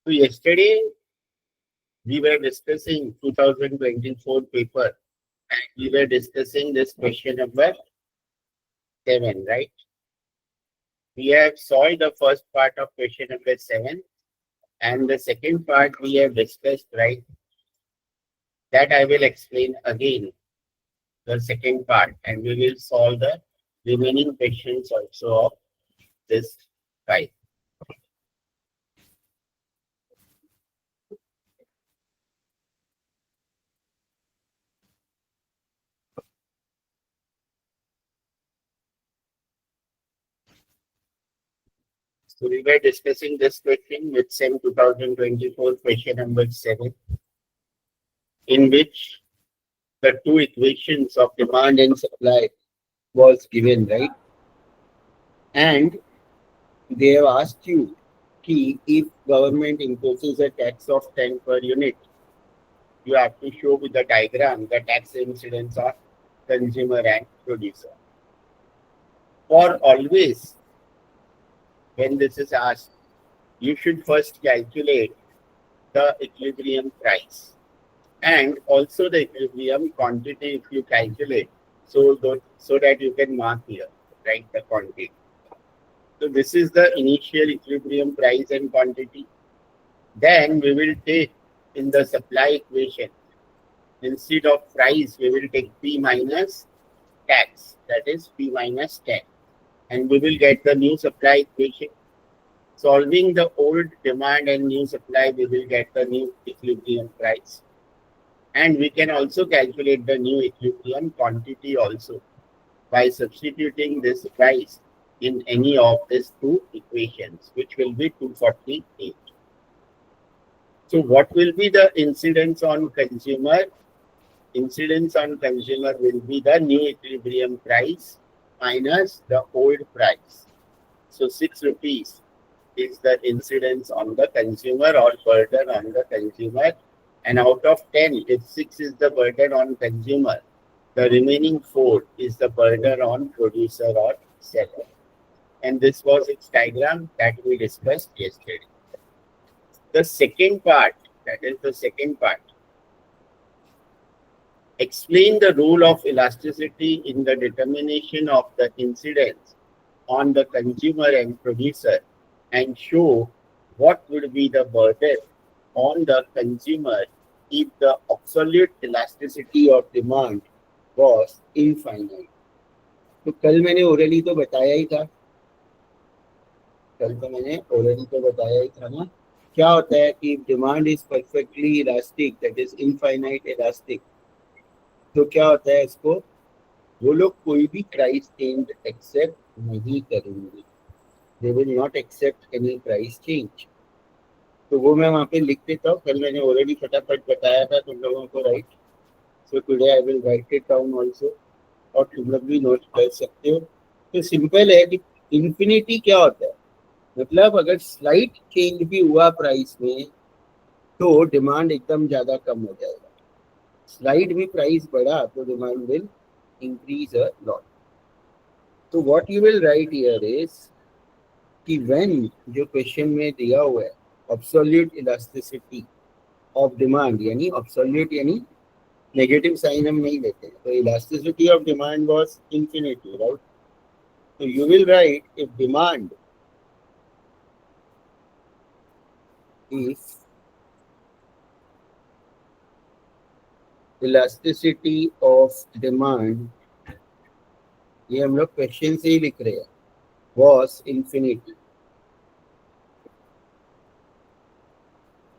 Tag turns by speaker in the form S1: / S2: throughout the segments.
S1: So yesterday we were discussing 2024 paper. We were discussing this question number 7, right? We have solved the first part of question number 7, and the second part we have discussed, right? That I will explain again, the second part, and we will solve the remaining questions also of this type. So we were discussing this question with SEM 2024 question number 7, in which the two equations of demand and supply was given, right? And they have asked you ki if government imposes a tax of 10 per unit, you have to show with the diagram the tax incidence on consumer and producer. For always, when this is asked, you should first calculate the equilibrium price and also the equilibrium quantity if you calculate, so that you can mark here, right, the quantity. So this is the initial equilibrium price and quantity. Then we will take in the supply equation, instead of price, we will take P minus tax, that is P minus 10. And we will get the new supply equation. Solving the old demand and new supply, we will get the new equilibrium price. And we can also calculate the new equilibrium quantity also by substituting this price in any of these two equations, which will be 248. So what will be the incidence on consumer? Incidence on consumer will be the new equilibrium price minus the old price. So 6 rupees is the incidence on the consumer or burden on the consumer. And out of 10, if 6 is the burden on consumer, the remaining 4 is the burden on producer or seller. And this was its diagram that we discussed yesterday. The second part, that is the second part, explain the role of elasticity in the determination of the incidence on the consumer and producer, and show what would be the burden on the consumer if the absolute elasticity of demand was infinite. तो कल मैंने orally तो बताया ही था, ना क्या होता है कि demand is perfectly elastic, that is infinite elastic, तो क्या होता है इसको, वो लोग कोई भी प्राइस चेंज एक्सेप्ट नहीं करेंगे, they will not accept any price change. तो वो मैं वहाँ पे लिख देता हूँ, कल मैंने ऑलरेडी फटाफट बताया था तुम लोगों को, right. So today I will write it down also, और तुम लोग भी नोट कर सकते हो. तो सिंपल है कि इन्फिनिटी क्या होता है, मतलब अगर स्लाइट चेंज भी हुआ प्राइस में तो डिमांड एकदम ज़्यादा कम हो जाएगा. स्लाइट भी प्राइस बढ़ा तो demand will increase a lot. तो what you will write here is कि व्हेन, जो क्वेश्चन में दिया हुआ है, एब्सोल्यूट इलास्टिसिटी ऑफ डिमांड, यानी एब्सोल्यूट यानी नेगेटिव साइन हम नहीं लेते, तो elasticity of demand was infinity, right. तो you will write if demand if elasticity of demand, ये हम लोग क्वेश्चन से ही लिख रहे हैं, was infinity.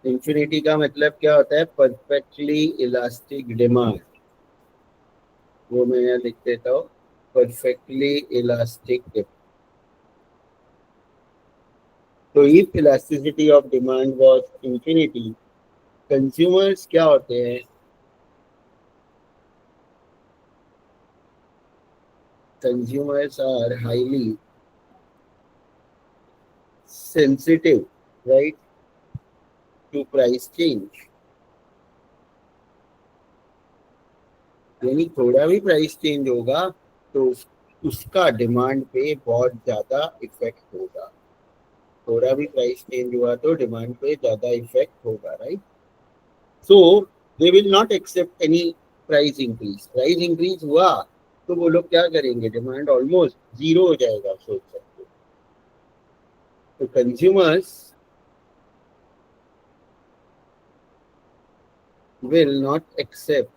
S1: इंफिनिटी का मतलब क्या होता है, परफेक्टली इलास्टिक डिमांड, वो मैं यहाँ लिख देता हूँ, परफेक्टली इलास्टिक डिमांड. तो if elasticity of demand was infinity, consumers क्या होते हैं, consumers are highly sensitive, right, to price change. यानी थोड़ा भी प्राइस चेंज होगा तो उसका डिमांड पे बहुत ज्यादा इफेक्ट होगा. थोड़ा भी प्राइस चेंज हुआ तो डिमांड पे ज्यादा इफेक्ट होगा, right? So they will not accept any price increase. Price increase हुआ तो वो लोग क्या करेंगे, डिमांड ऑलमोस्ट जीरो हो जाएगा, सोच सकते हो। तो consumers will not accept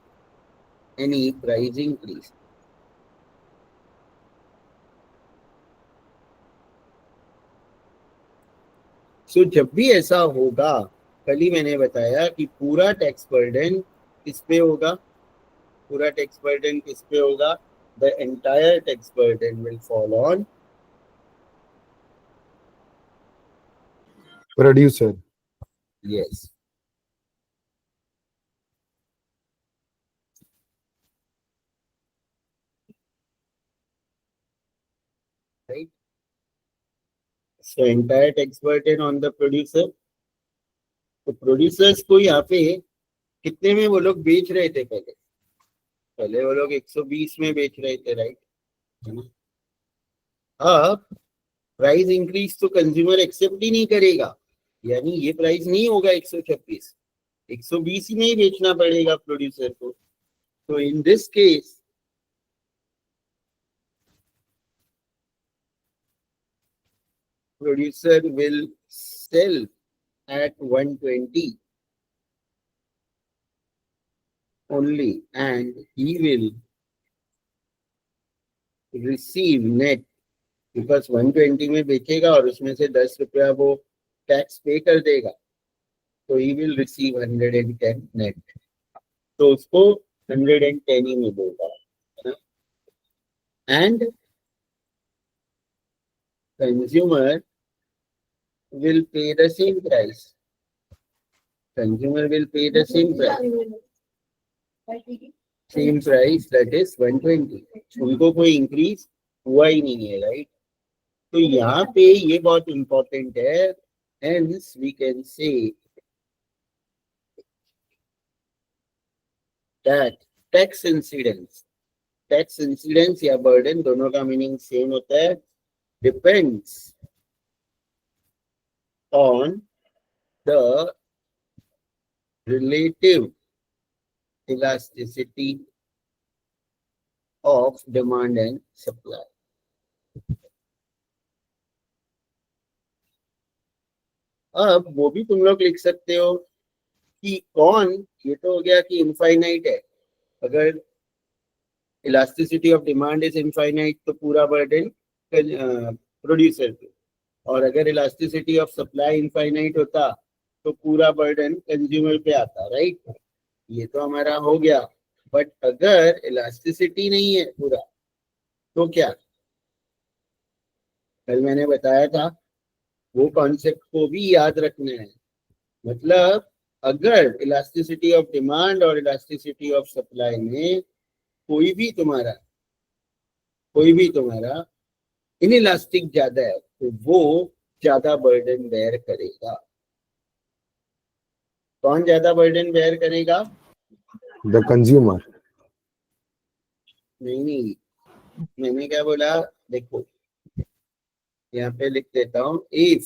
S1: any price increase. So जब भी ऐसा होगा, कल ही मैंने बताया कि पूरा टैक्स बर्डन किस पे होगा, पूरा टैक्स बर्डन किस पे होगा, the entire tax burden will fall on
S2: Producer.
S1: yes. Right? So entire tax burden on the producer. तो प्रोड्यूसर्स को यहाँ पे कितने में वो लोग बेच रहे थे पहले? पहले वो लोग 120 में बेच रहे थे, राइट? अब प्राइस इंक्रीज तो कंज्यूमर एक्सेप्ट ही नहीं करेगा, यानी ये प्राइस नहीं होगा 126, 120 ही में ही बेचना पड़ेगा प्रोड्यूसर को। तो in this case producer will sell at 120 only and he will receive net, because 120 में बेचेगा और उसमें से 10 रुपया वो टैक्स पे कर देगा, तो he will receive 110 net। तो उसको 110 ही में देगा, and consumer will pay the same price. Consumer will pay the same price. Same price, that is 120। उनको कोई इंक्रीज हुआ ही नहीं है, राइट? तो यहाँ पे ये बहुत इंपॉर्टेंट है, hence we can say that tax incidence या burden दोनों का मीनिंग सेम होता है, depends on the relative elasticity of demand and supply। अब वो भी तुम लोग लिख सकते हो कि कौन, ये तो हो गया कि इनफाइनाइट है, अगर elasticity of demand is infinite तो पूरा बर्डन प्रोड्यूसर पे, और अगर इलास्टिसिटी ऑफ सप्लाई इनफाइनाइट होता तो पूरा बर्डन कंज्यूमर पे आता, राइट? ये तो हमारा हो गया। बट अगर इलास्टिसिटी नहीं है पूरा तो क्या, कल मैंने बताया था, वो कॉन्सेप्ट को भी याद रखना है। मतलब अगर इलास्टिसिटी ऑफ डिमांड और इलास्टिसिटी ऑफ सप्लाई में कोई भी तुम्हारा इनइलास्टिक ज्यादा है तो वो ज्यादा बर्डन बेयर करेगा। कौन ज्यादा बर्डन बेयर करेगा?
S2: The consumer.
S1: नहीं, मैंने क्या बोला, देखो यहाँ पे लिख देता हूं, if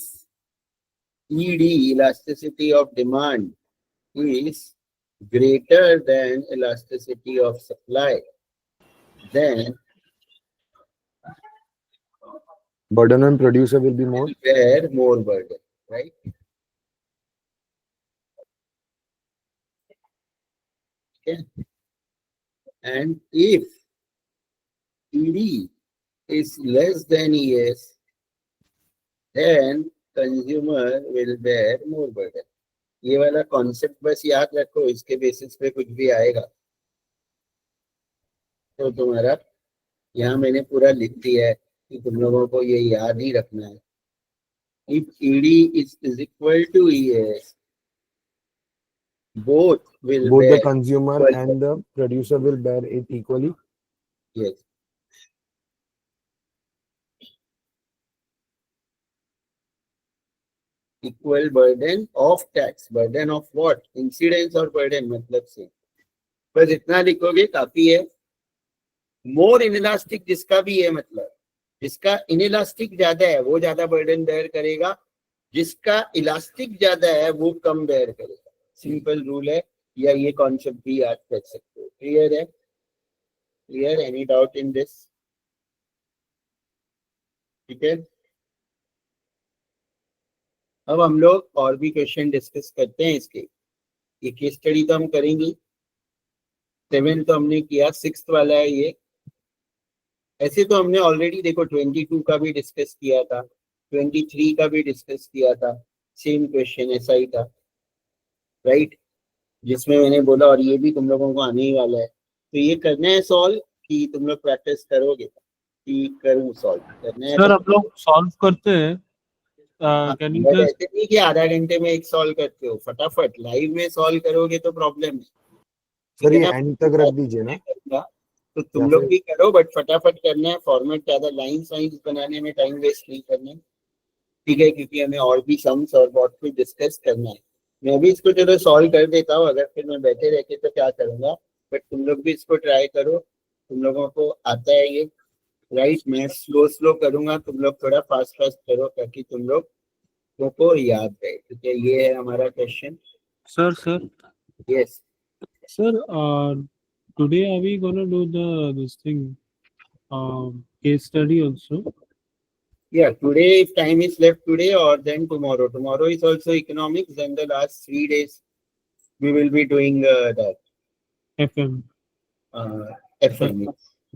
S1: ED elasticity of demand is greater than elasticity of supply, then
S2: Burden on producer will be more.
S1: bear more burden, right? Okay. And if ED is less than ES, then consumer will bear more burden। ये वाला concept बस याद रखो, इसके basis पे कुछ भी आएगा तो तुम्हारा, यहाँ मैंने पूरा लिख दिया है कि तुम लोगों को ये याद ही रखना है। If ED is equal to ES, both will
S2: Both the
S1: bear
S2: consumer
S1: equal
S2: and the producer will bear it equally.
S1: yes. Equal burden of tax, burden of what? Incidence और burden मतलब से बस इतना लिखोगे काफी है। मोर इनइलास्टिक जिसका भी है, मतलब जिसका इनइलास्टिक ज्यादा है वो ज्यादा बर्डन बेयर करेगा, जिसका इलास्टिक ज्यादा है वो कम बेयर करेगा, सिंपल रूल है, या ये कॉन्सेप्ट भी याद कर सकते हो। क्लियर है? Clear? Any doubt in this? ठीक है, अब हम लोग और भी क्वेश्चन डिस्कस करते हैं इसके। ये केस स्टडी तो हम करेंगे, 7 तो हमने किया, 6 वाला है ये। ऐसे तो हमने ऑलरेडी देखो 22 का भी डिस्कस किया था, 23 का भी डिस्कस किया था, सेम क्वेश्चन ऐसा ही था, राइट? जिसमें मैंने बोला और ये भी तुम लोगों को आने ही वाला है, तो ये करना है सॉल्व कि तुम लोग प्रैक्टिस करोगे कि करूँ? सॉल्व करना है
S3: सर
S1: तो
S3: हम लोग सॉल्व करते हैं, कैन यू
S1: बट
S3: जस्ट
S1: ऐसे नहीं कि आधा घंटे में एक सॉल्व करते हो, फटाफट लाइव में सॉल्व करोगे तो प्रॉब्लम है, ठीक
S2: सर
S1: है
S2: ये
S1: ना?
S2: एंड तक रख दीजिए ना,
S1: करूंगा तो
S2: या
S1: तुम लोग
S2: फिर
S1: भी करो, बट फटाफट करना है, फॉर्मेट ज्यादा लाइंस वाइंस बनाने में टाइम वेस्ट नहीं करना है, ठीक है? क्योंकि हमें और भी सम्स और बहुत कुछ डिस्कस करना है। मैं भी इसको चलो सॉल्व कर देता हूँ, अगर फिर मैं बैठे रह के तो क्या करूंगा, बट तुम लोग भी इसको ट्राई करो, तुम लोगों को आता है ये, राइट? मैं स्लो स्लो करूंगा, तुम लोग थोड़ा फास्ट फास्ट करो ताकि तुम लोग को याद रहे, ठीक है? ये है हमारा question.
S3: Sir
S1: yes,
S3: today are we gonna do this thing, case study also?
S1: yeah, today if time is left today or then tomorrow is also economics, then the last 3 days we will be doing that
S3: FM.
S1: uh, FM.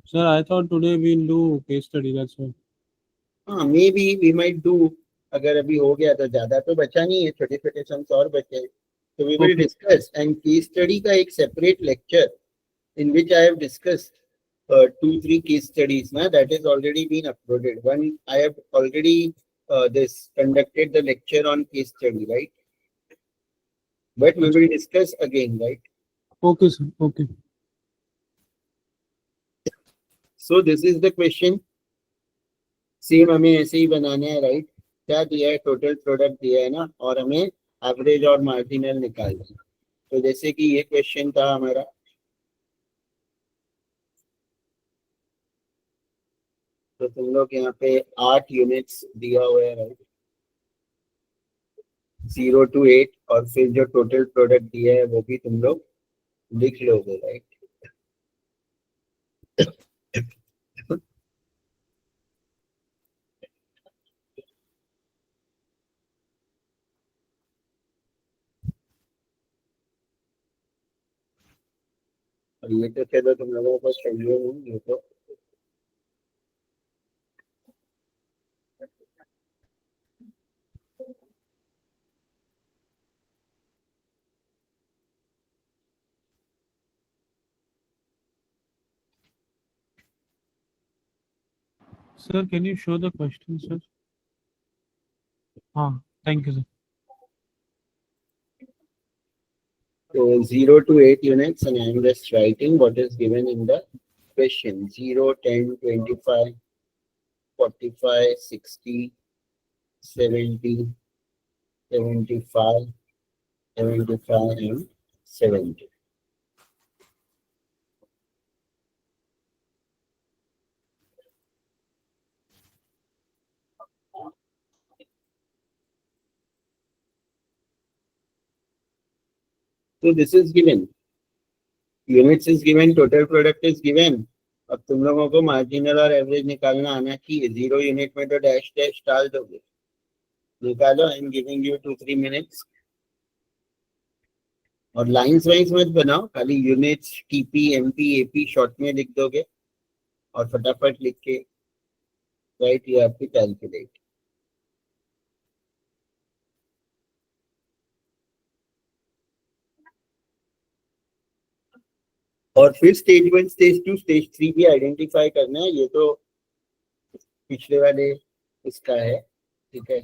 S3: Sir, I thought today we'll do case study, that's why.
S1: हाँ, maybe we might do, अगर अभी हो गया तो, ज्यादा तो बचा नहीं है, छोटे छोटे सम्स और बचे हैं, तो we will
S3: Okay.
S1: Discuss. And case study का एक separate lecture in which I have discussed 2-3 case studies na, that is already been uploaded. One I have already this conducted the lecture on case study, right? But we will discuss again, right?
S3: Okay, sir. Okay.
S1: So this is the question. Same हमें ऐसे ही बनाने है, right? क्या दिया है? Total product दिया है ना, और हमें एवरेज और मार्जिनल निकालना है। तो जैसे कि ये क्वेश्चन था हमारा, तो तुम लोग यहाँ पे 8 यूनिट्स दिया हुआ है, राइट? 0 to 8, और फिर जो टोटल प्रोडक्ट दिया है वो भी तुम लोग लिख लोगे, राइट? और ये तो चलो तुम लोगों को चाहिए नहीं, ये तो
S3: Sir, can you show the question, sir? Thank you, sir.
S1: so 0 to 8 units, and I am just writing what is given in the question: 0, 10, 25, 45, 60, 70, 75, 75, and 70. So this is given. Units is given, total product is given. अब तुम लोगों को marginal और average निकालना आना चाहिए। 0 unit में तो डैश डैश डाल दोगे, निकालो। I am giving you 2-3 minutes. और लाइंस वाइज मत बनाओ, खाली units, TP, MP, AP short में लिख दोगे और फटाफट लिख के राइट, ये आपकी कैलकुलेट। और फिर स्टेज 1, स्टेज 2, स्टेज 3 भी आइडेंटिफाई करना है। ये तो पिछले वाले इसका है, ठीक है?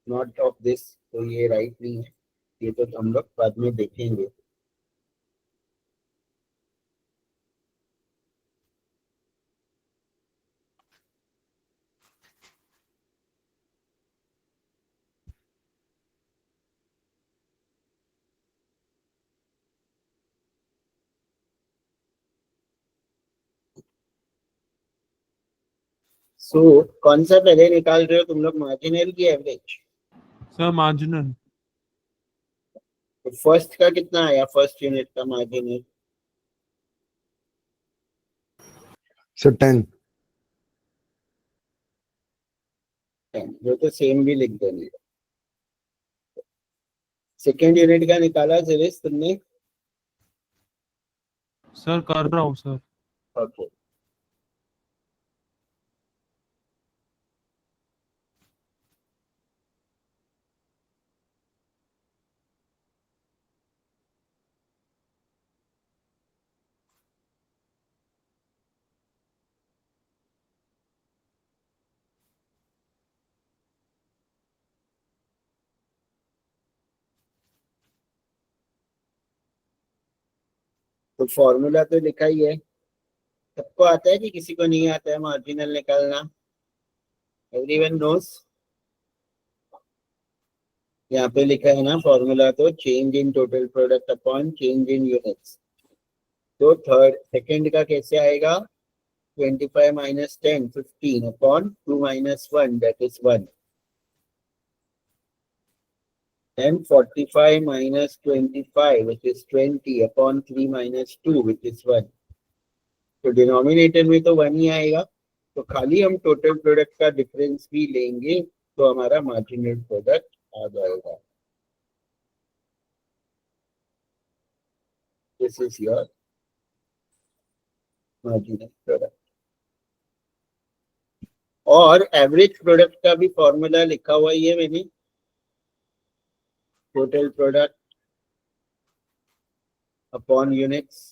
S1: नॉट ऑफ दिस, तो ये राइट नहीं है, ये तो हम लोग बाद में देखेंगे। सो कौन सा पहले निकाल रहे हो तुम लोग, मार्जिनल की एवरेज?
S3: सर मार्जिनल
S1: तो फर्स्ट का कितना आया, फर्स्ट यूनिट का मार्जिन है
S2: So 10.
S1: 10, वो तो सेम भी लिख देंगे। सेकेंड यूनिट का निकाला सुरेश तुमने?
S3: सर कर रहा हूँ सर।
S1: ओके, तो फॉर्मूला तो लिखा ही है, सबको आता है कि किसी को नहीं आता है मार्जिनल निकालना? Everyone knows? यहाँ पे लिखा है ना फॉर्मूला, तो change in total product upon change in units. तो थर्ड सेकंड का कैसे आएगा? 25 minus 10, 15 upon 2 minus 1, that is 1. Then 45 minus 25, which is 20 upon 3 minus 2, which is 1. तो डिनोमिनेटर में तो 1 ही आएगा, तो खाली हम टोटल प्रोडक्ट का डिफरेंस भी लेंगे तो हमारा मार्जिनल प्रोडक्ट आ जाएगा। This is your marginal product. और एवरेज प्रोडक्ट का भी फॉर्मूला लिखा हुआ ही है मैंने, टोटल प्रोडक्ट अपॉन यूनिट्स।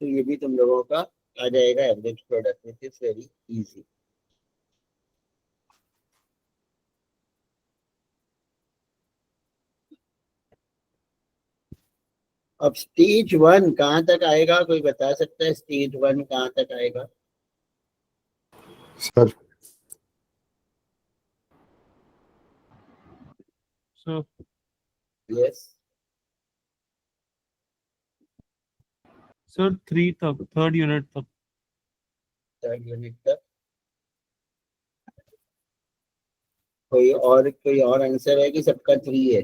S1: तो ये भी तुम लोगों का आ जाएगा average product, which is very easy. अब स्टेज 1 कहाँ तक आएगा, कोई बता सकता है स्टेज 1 कहाँ तक आएगा?
S2: Sir,
S3: सर
S1: यस,
S3: सर 3 तक, थर्ड यूनिट तक।
S1: थर्ड यूनिट तक। कोई और आंसर है कि सबका 3 है?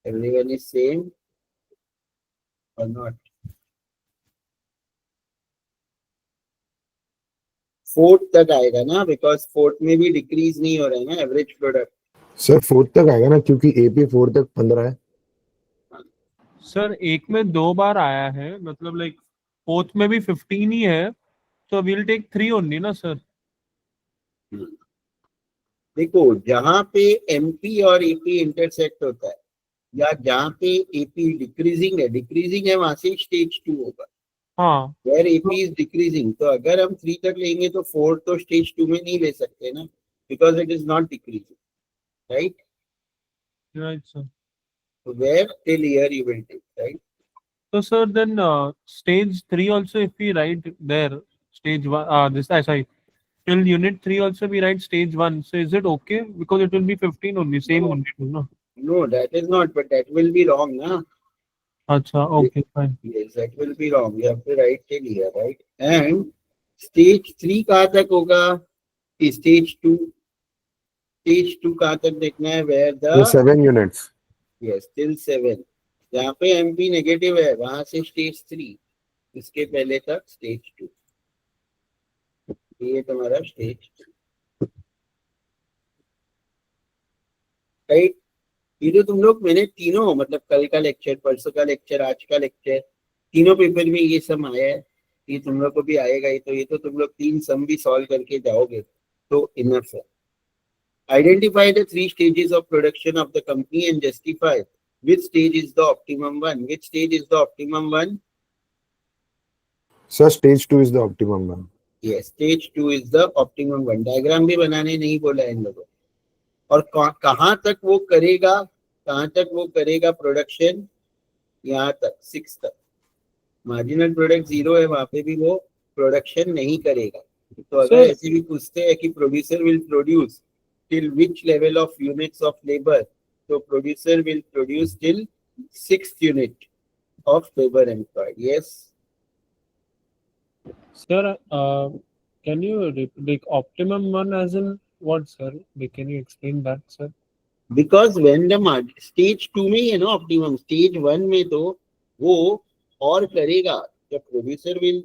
S1: एवरीवन इज सेम और नॉट? फोर्थ तक आएगा ना, बिकॉज फोर्थ में भी डिक्रीज नहीं हो रहा है ना एवरेज प्रोडक्ट।
S2: sir 4th तक आएगा ना, क्योंकि AP 4 तक 15 है।
S3: सर एक में 2 बार आया है, मतलब लाइक फोर्थ में भी 15 ही है, तो वील टेक 3 ओनली ना सर।
S1: देखो जहां पे एमपी और एपी इंटरसेक्ट होता है, या जहां पे एपी डिक्रीजिंग है वहां से स्टेज 2 होगा।
S3: हाँ
S1: वेयर एपी इज डिक्रीजिंग, तो अगर हम 3 तक लेंगे तो 4 तो स्टेज 2 में नहीं ले सकते ना, because it is not decreasing, right?
S3: Right sir.
S1: So where till here you will take, right?
S3: So sir, then stage 3 also, if we write there stage 1, this sorry, till unit 3 also we write stage 1, so is it okay, because it will be 15 only, same only, no?
S1: No, that is not, but that will be wrong, na?
S3: Acha, okay, fine.
S1: Yes, that will be wrong. You have to write till here, right? And stage 3 कहाँ तक होगा? Stage 2, stage 2 कहाँ तक देखना है? Where
S2: So
S1: the
S2: 7 units.
S1: yes till 7, जहाँ पे MP negative है वहां से स्टेज 3, इसके पहले तक स्टेज 2, ये तुम्हारा स्टेज, राइट? ये जो तुम लोग, मैंने तीनों मतलब कल का लेक्चर, परसों का लेक्चर, आज का लेक्चर, तीनों पेपर में ये सम आया है, ये तुम लोग को भी आएगा ही, तो ये तो तुम लोग 3 सम भी सॉल्व करके जाओगे तो इनफ है। Identify the 3 stages of production of the company and justify which stage is the optimum one. Which stage is the optimum one?
S2: Sir, stage 2 is the optimum one.
S1: Yes, stage 2 is the optimum one. Diagram भी बनाने नहीं बोला इन लोगों, और कहाँ तक वो करेगा, कहाँ तक वो करेगा प्रोडक्शन? यहाँ तक 6 तक। मार्जिनल प्रोडक्ट 0 है, वहां पे भी वो प्रोडक्शन नहीं करेगा। तो अगर
S3: Sir,
S1: ऐसे भी पूछते हैं कि producer will produce till which level of units of labour, So producer will produce till 6th unit of labor employed. Yes.
S3: Sir, can you like optimum one as in what, sir? Like, can you explain that, sir?
S1: Because when the stage 2 में है ना optimum, stage 1 में तो वो और करेगा. The producer will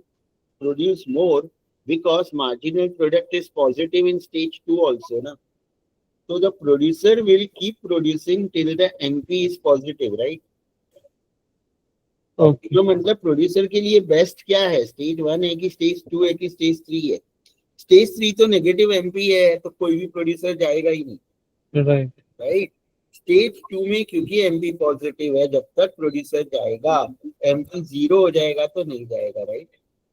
S1: produce more because marginal product is positive in stage 2 also na. So the producer will keep producing till the MP is positive, right?
S3: Okay.
S1: तो मतलब प्रोड्यूसर के लिए बेस्ट क्या है, स्टेज 1 है कि स्टेज 2 है कि स्टेज 3 है? स्टेज 3 तो नेगेटिव एमपी है तो कोई भी प्रोड्यूसर जाएगा ही नहीं,
S3: Right.
S1: राइट. स्टेज 2 में क्योंकि एमपी पॉजिटिव है, जब तक प्रोड्यूसर जाएगा, एमपी 0 हो जाएगा तो नहीं जाएगा, right.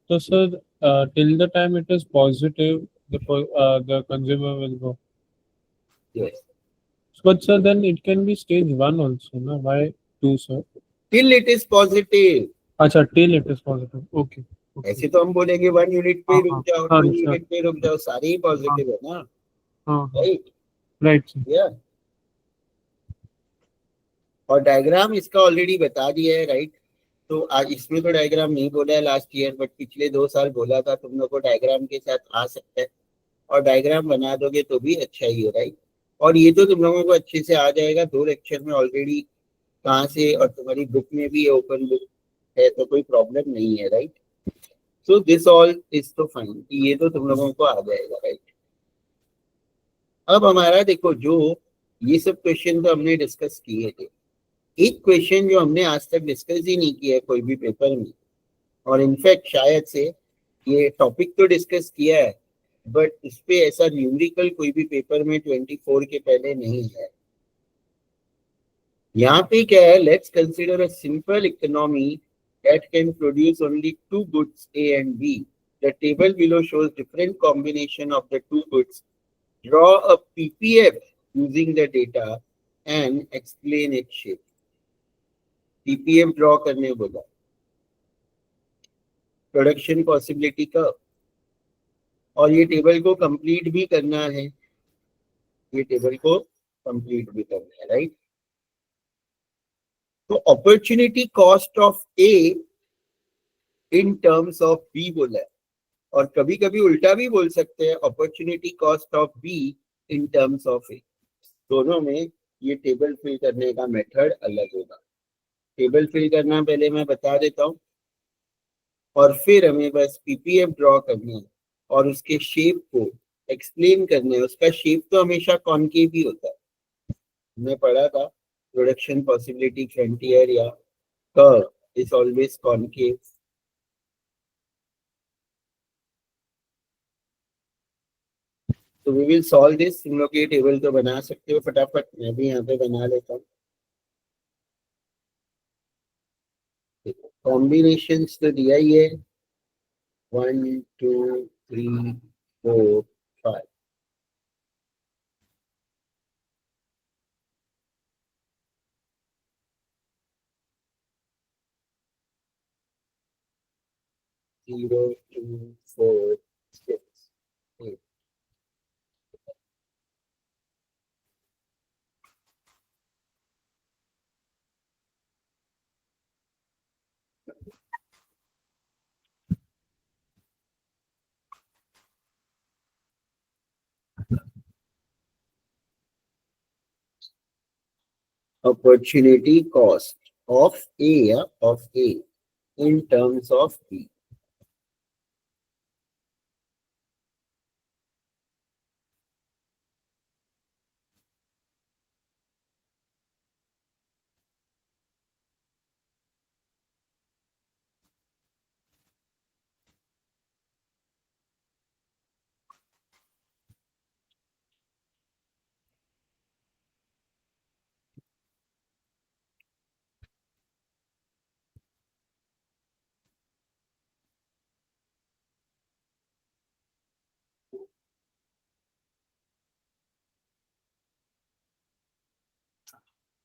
S3: So, sir, till the time it is positive, the consumer will go.
S1: Yes.
S3: But sir, then it can be stage 1 also, no? Why 2, sir?
S1: Till it is positive.
S3: अच्छा, till it is positive. Okay. Okay.
S1: ऐसे तो हम बोलेंगे 1 unit पे
S3: हाँ,
S1: रुक जाओ,
S3: हाँ,
S1: 2
S3: sir.
S1: यूनिट पे रुक जाओ, सारे ही पॉजिटिव है ना,
S3: हाँ, हाँ.
S1: राइट.
S3: Right, sir.
S1: या और डायग्राम इसका ऑलरेडी बता दिया है, राइट. तो आज इसमें तो डायग्राम नहीं बोला है लास्ट ईयर, बट पिछले 2 साल बोला था तुम लोग को डायग्राम के साथ आ सकता है, और डायग्राम बना दोगे तो भी अच्छा ही है, राइट. और ये तो तुम लोगों को अच्छे से आ जाएगा 2 लेक्चर में ऑलरेडी, कहाँ से, और तुम्हारी बुक में भी ओपन बुक है तो कोई प्रॉब्लम नहीं है, right. So this all is तो फाइन, ये तो तुम लोगों को आ जाएगा, राइट. अब हमारा देखो, जो ये सब क्वेश्चन तो हमने डिस्कस किए थे, एक क्वेश्चन जो हमने आज तक डिस्कस ही नहीं किया है कोई भी पेपर में, और इनफैक्ट शायद से ये टॉपिक तो डिस्कस किया है बट इस पे ऐसा न्यूमेरिकल कोई भी पेपर में 24 के पहले नहीं है. यहाँ पे क्या है, let's consider a simple economy that can produce only two goods A and B. The table below shows different combination of the two goods. Draw a PPF using the data and explain its shape. PPF draw करने बोला, production possibility curve, और ये table को complete भी करना है, ये table को कंप्लीट भी करना है, राइट. तो opportunity cost of A in terms of B बोला है, और कभी कभी उल्टा भी बोल सकते हैं, opportunity cost of B in terms of A. दोनों में ये टेबल फिल करने का मेथड अलग होगा. टेबल फिल करना पहले मैं बता देता हूँ, और फिर हमें बस पीपीएफ ड्रॉ करना है और उसके शेप को एक्सप्लेन करना है. उसका शेप तो हमेशा कॉनकेव ही होता है, हमने पढ़ा था, प्रोडक्शन पॉसिबिलिटी फ्रंटियर या कर्व इज ऑलवेज कॉनकेव. तो वी विल सॉल्व दिस. तुम लोग ये टेबल तो बना सकते हो फटाफट, मैं भी यहाँ पे बना लेता हूँ. कॉम्बिनेशन तो दिया ही है, 1 2 3 4 5. Zero, 2, 4, 6, 8. Opportunity cost of A in terms of B.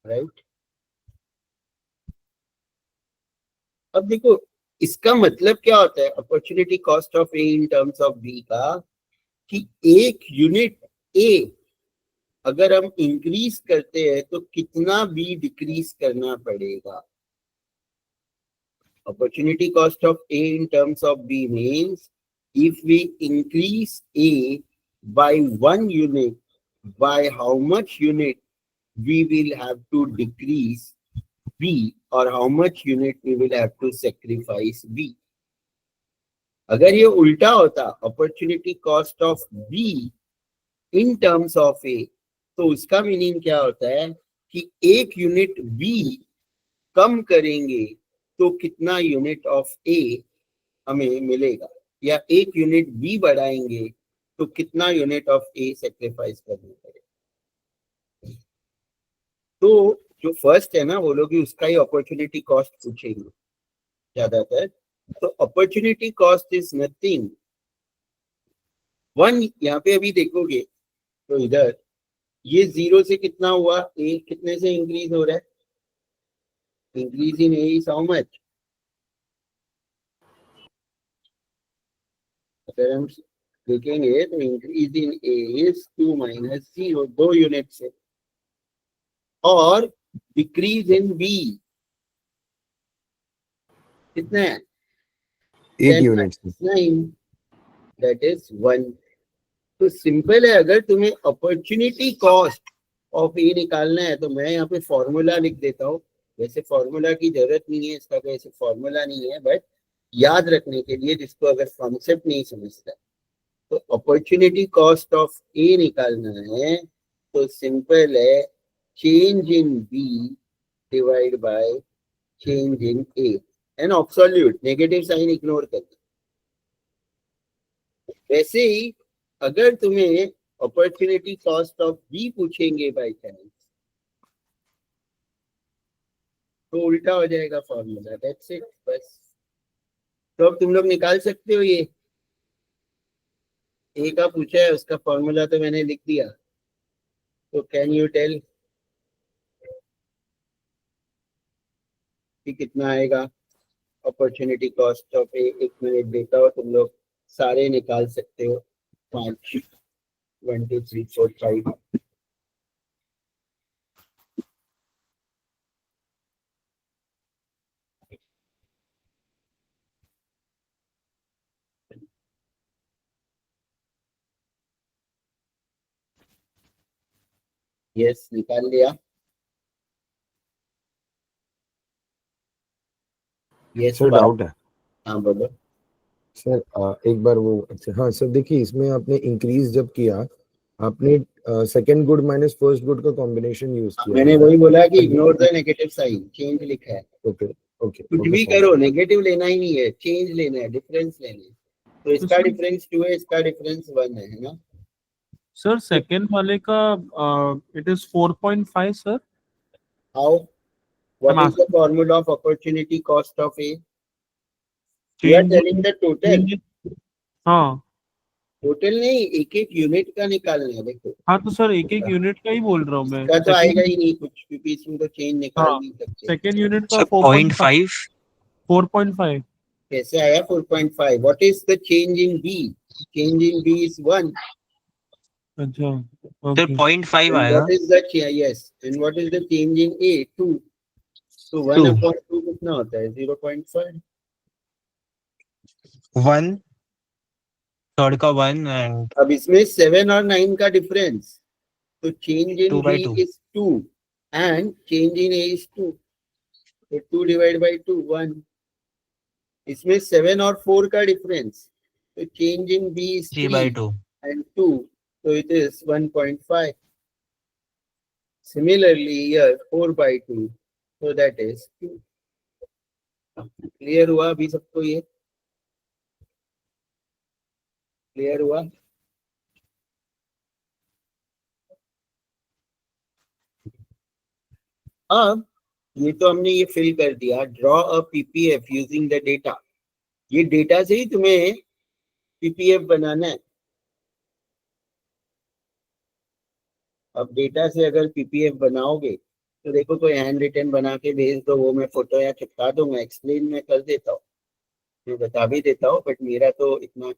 S1: Right. अब देखो इसका मतलब क्या होता है opportunity cost of A in terms of B का, कि एक यूनिट ए अगर हम इंक्रीज करते हैं तो कितना बी डिक्रीज करना पड़ेगा? Opportunity cost of A in terms of B means if we increase A by 1 unit, by how much unit we will have to decrease B, or how much unit we will have to sacrifice B. अगर ये उल्टा होता, opportunity cost of B in terms of A, तो उसका meaning क्या होता है कि एक यूनिट B कम करेंगे तो कितना यूनिट ऑफ ए हमें मिलेगा, या एक यूनिट बी बढ़ाएंगे तो कितना यूनिट ऑफ ए सेक्रीफाइस करना पड़ेगा। तो जो फर्स्ट है ना, वो लोग उसका ही अपॉर्चुनिटी कॉस्ट पूछेंगे ज्यादातर। तो opportunity cost is nothing one. यहाँ पे अभी देखोगे तो इधर ये 0 से कितना हुआ, ए कितने से इंक्रीज हो रहा है? Increase in A is how much? अगर हम देखेंगे तो increase in A is 2 minus 0, 2 unit से, और डिक्रीज इन बी कितना है?
S2: 8 यूनिट्स।
S1: 9, that is 1। तो सिंपल है, अगर तुम्हें अपॉर्चुनिटी कॉस्ट ऑफ ए निकालना है तो मैं यहाँ पे फॉर्मूला लिख देता हूँ। वैसे फॉर्मूला की जरूरत नहीं है, इसका कोई ऐसे फॉर्मूला नहीं है, बट याद रखने के लिए जिसको अगर कॉन्सेप्ट नहीं समझता, तो अपॉर्चुनिटी कॉस्ट ऑफ ए निकालना है तो सिंपल है, change in B divide by change in A, and absolute negative sign ignore कर दो। वैसे ही अगर तुम्हें अपॉर्चुनिटी कॉस्ट ऑफ बी पूछेंगे बाय चांस, तो उल्टा हो जाएगा फॉर्मूला, दैट्स इट बस। तो अब तुम लोग निकाल सकते हो। ये ए का पूछा है, उसका फॉर्मूला तो मैंने लिख दिया, तो कैन यू टेल कि कितना आएगा opportunity cost of A? 1 minute देता हो, तुम लोग सारे निकाल सकते हो। 5 1 2 3 4 5 यस, निकाल लिया। यस,
S2: सर डाउट है
S1: हाँ बोलो।
S2: सर। एक बार वो, अच्छा हाँ सर, देखिए इसमें आपने इंक्रीज जब किया, आपने second good minus first good का कॉम्बिनेशन यूज किया।
S1: मैंने वही बोला कि ignore the negative sign, change लिखा है।
S2: ओके ओके,
S1: कुछ भी करो, नेगेटिव लेना ही नहीं है, चेंज लेना है, डिफरेंस लेना है। तो इसका डिफरेंस 2 है, इसका डिफरेंस 1 है ना
S3: सर? सेकंड वाले का it is 4.5 sir.
S1: How? What is the formula of opportunity cost of A? You are telling the total.
S3: हाँ,
S1: टोटल नहीं, एक एक यूनिट का निकालना है। देखो
S3: हाँ तो सर एक एक यूनिट का ही बोल रहा हूँ मैं।
S1: इसका तो आएगा ही नहीं कुछ, क्योंकि इसमें तो चेंज निकाल नहीं सकते।
S3: सेकंड यूनिट का
S4: सर 0.5
S3: 4.5
S1: कैसे आया 4.5? What is the change in B? Change in B is 1।
S3: अच्छा
S4: सर
S3: ओके
S4: 0.5 आएगा।
S1: What is the yes, and what is the change in A? 2। तो 1 अपॉन 2 कितना होता है? 0.5।
S4: 1 थर्ड का 1 एंड
S1: अब इसमें 7 और 9 का डिफरेंस, तो change in
S4: 2 by
S1: B
S4: 2
S1: is 2 and change in A is 2, तो 2 डिवाइड बाय 2 1। इसमें 7 और 4 का डिफरेंस, तो change in B is
S4: 3/2
S1: and 2, so it is 1.5. Similarly here 4/2, so that is 2. Clear हुआ अभी सबको? ये क्लियर हुआ? अब ये तो हमने ये फिल कर दिया, draw a PPF using the data. ये डेटा से ही तुम्हें पीपीएफ बनाना है। अब डेटा से अगर पीपीएफ बनाओगे तो देखो, कोई हैंड रिटन बना के भेज दो, वो मैं फोटो या चिपका दूंगा, एक्सप्लेन मैं कर देता हूँ, मैं बता भी देता हूँ, बट मेरा तो इतना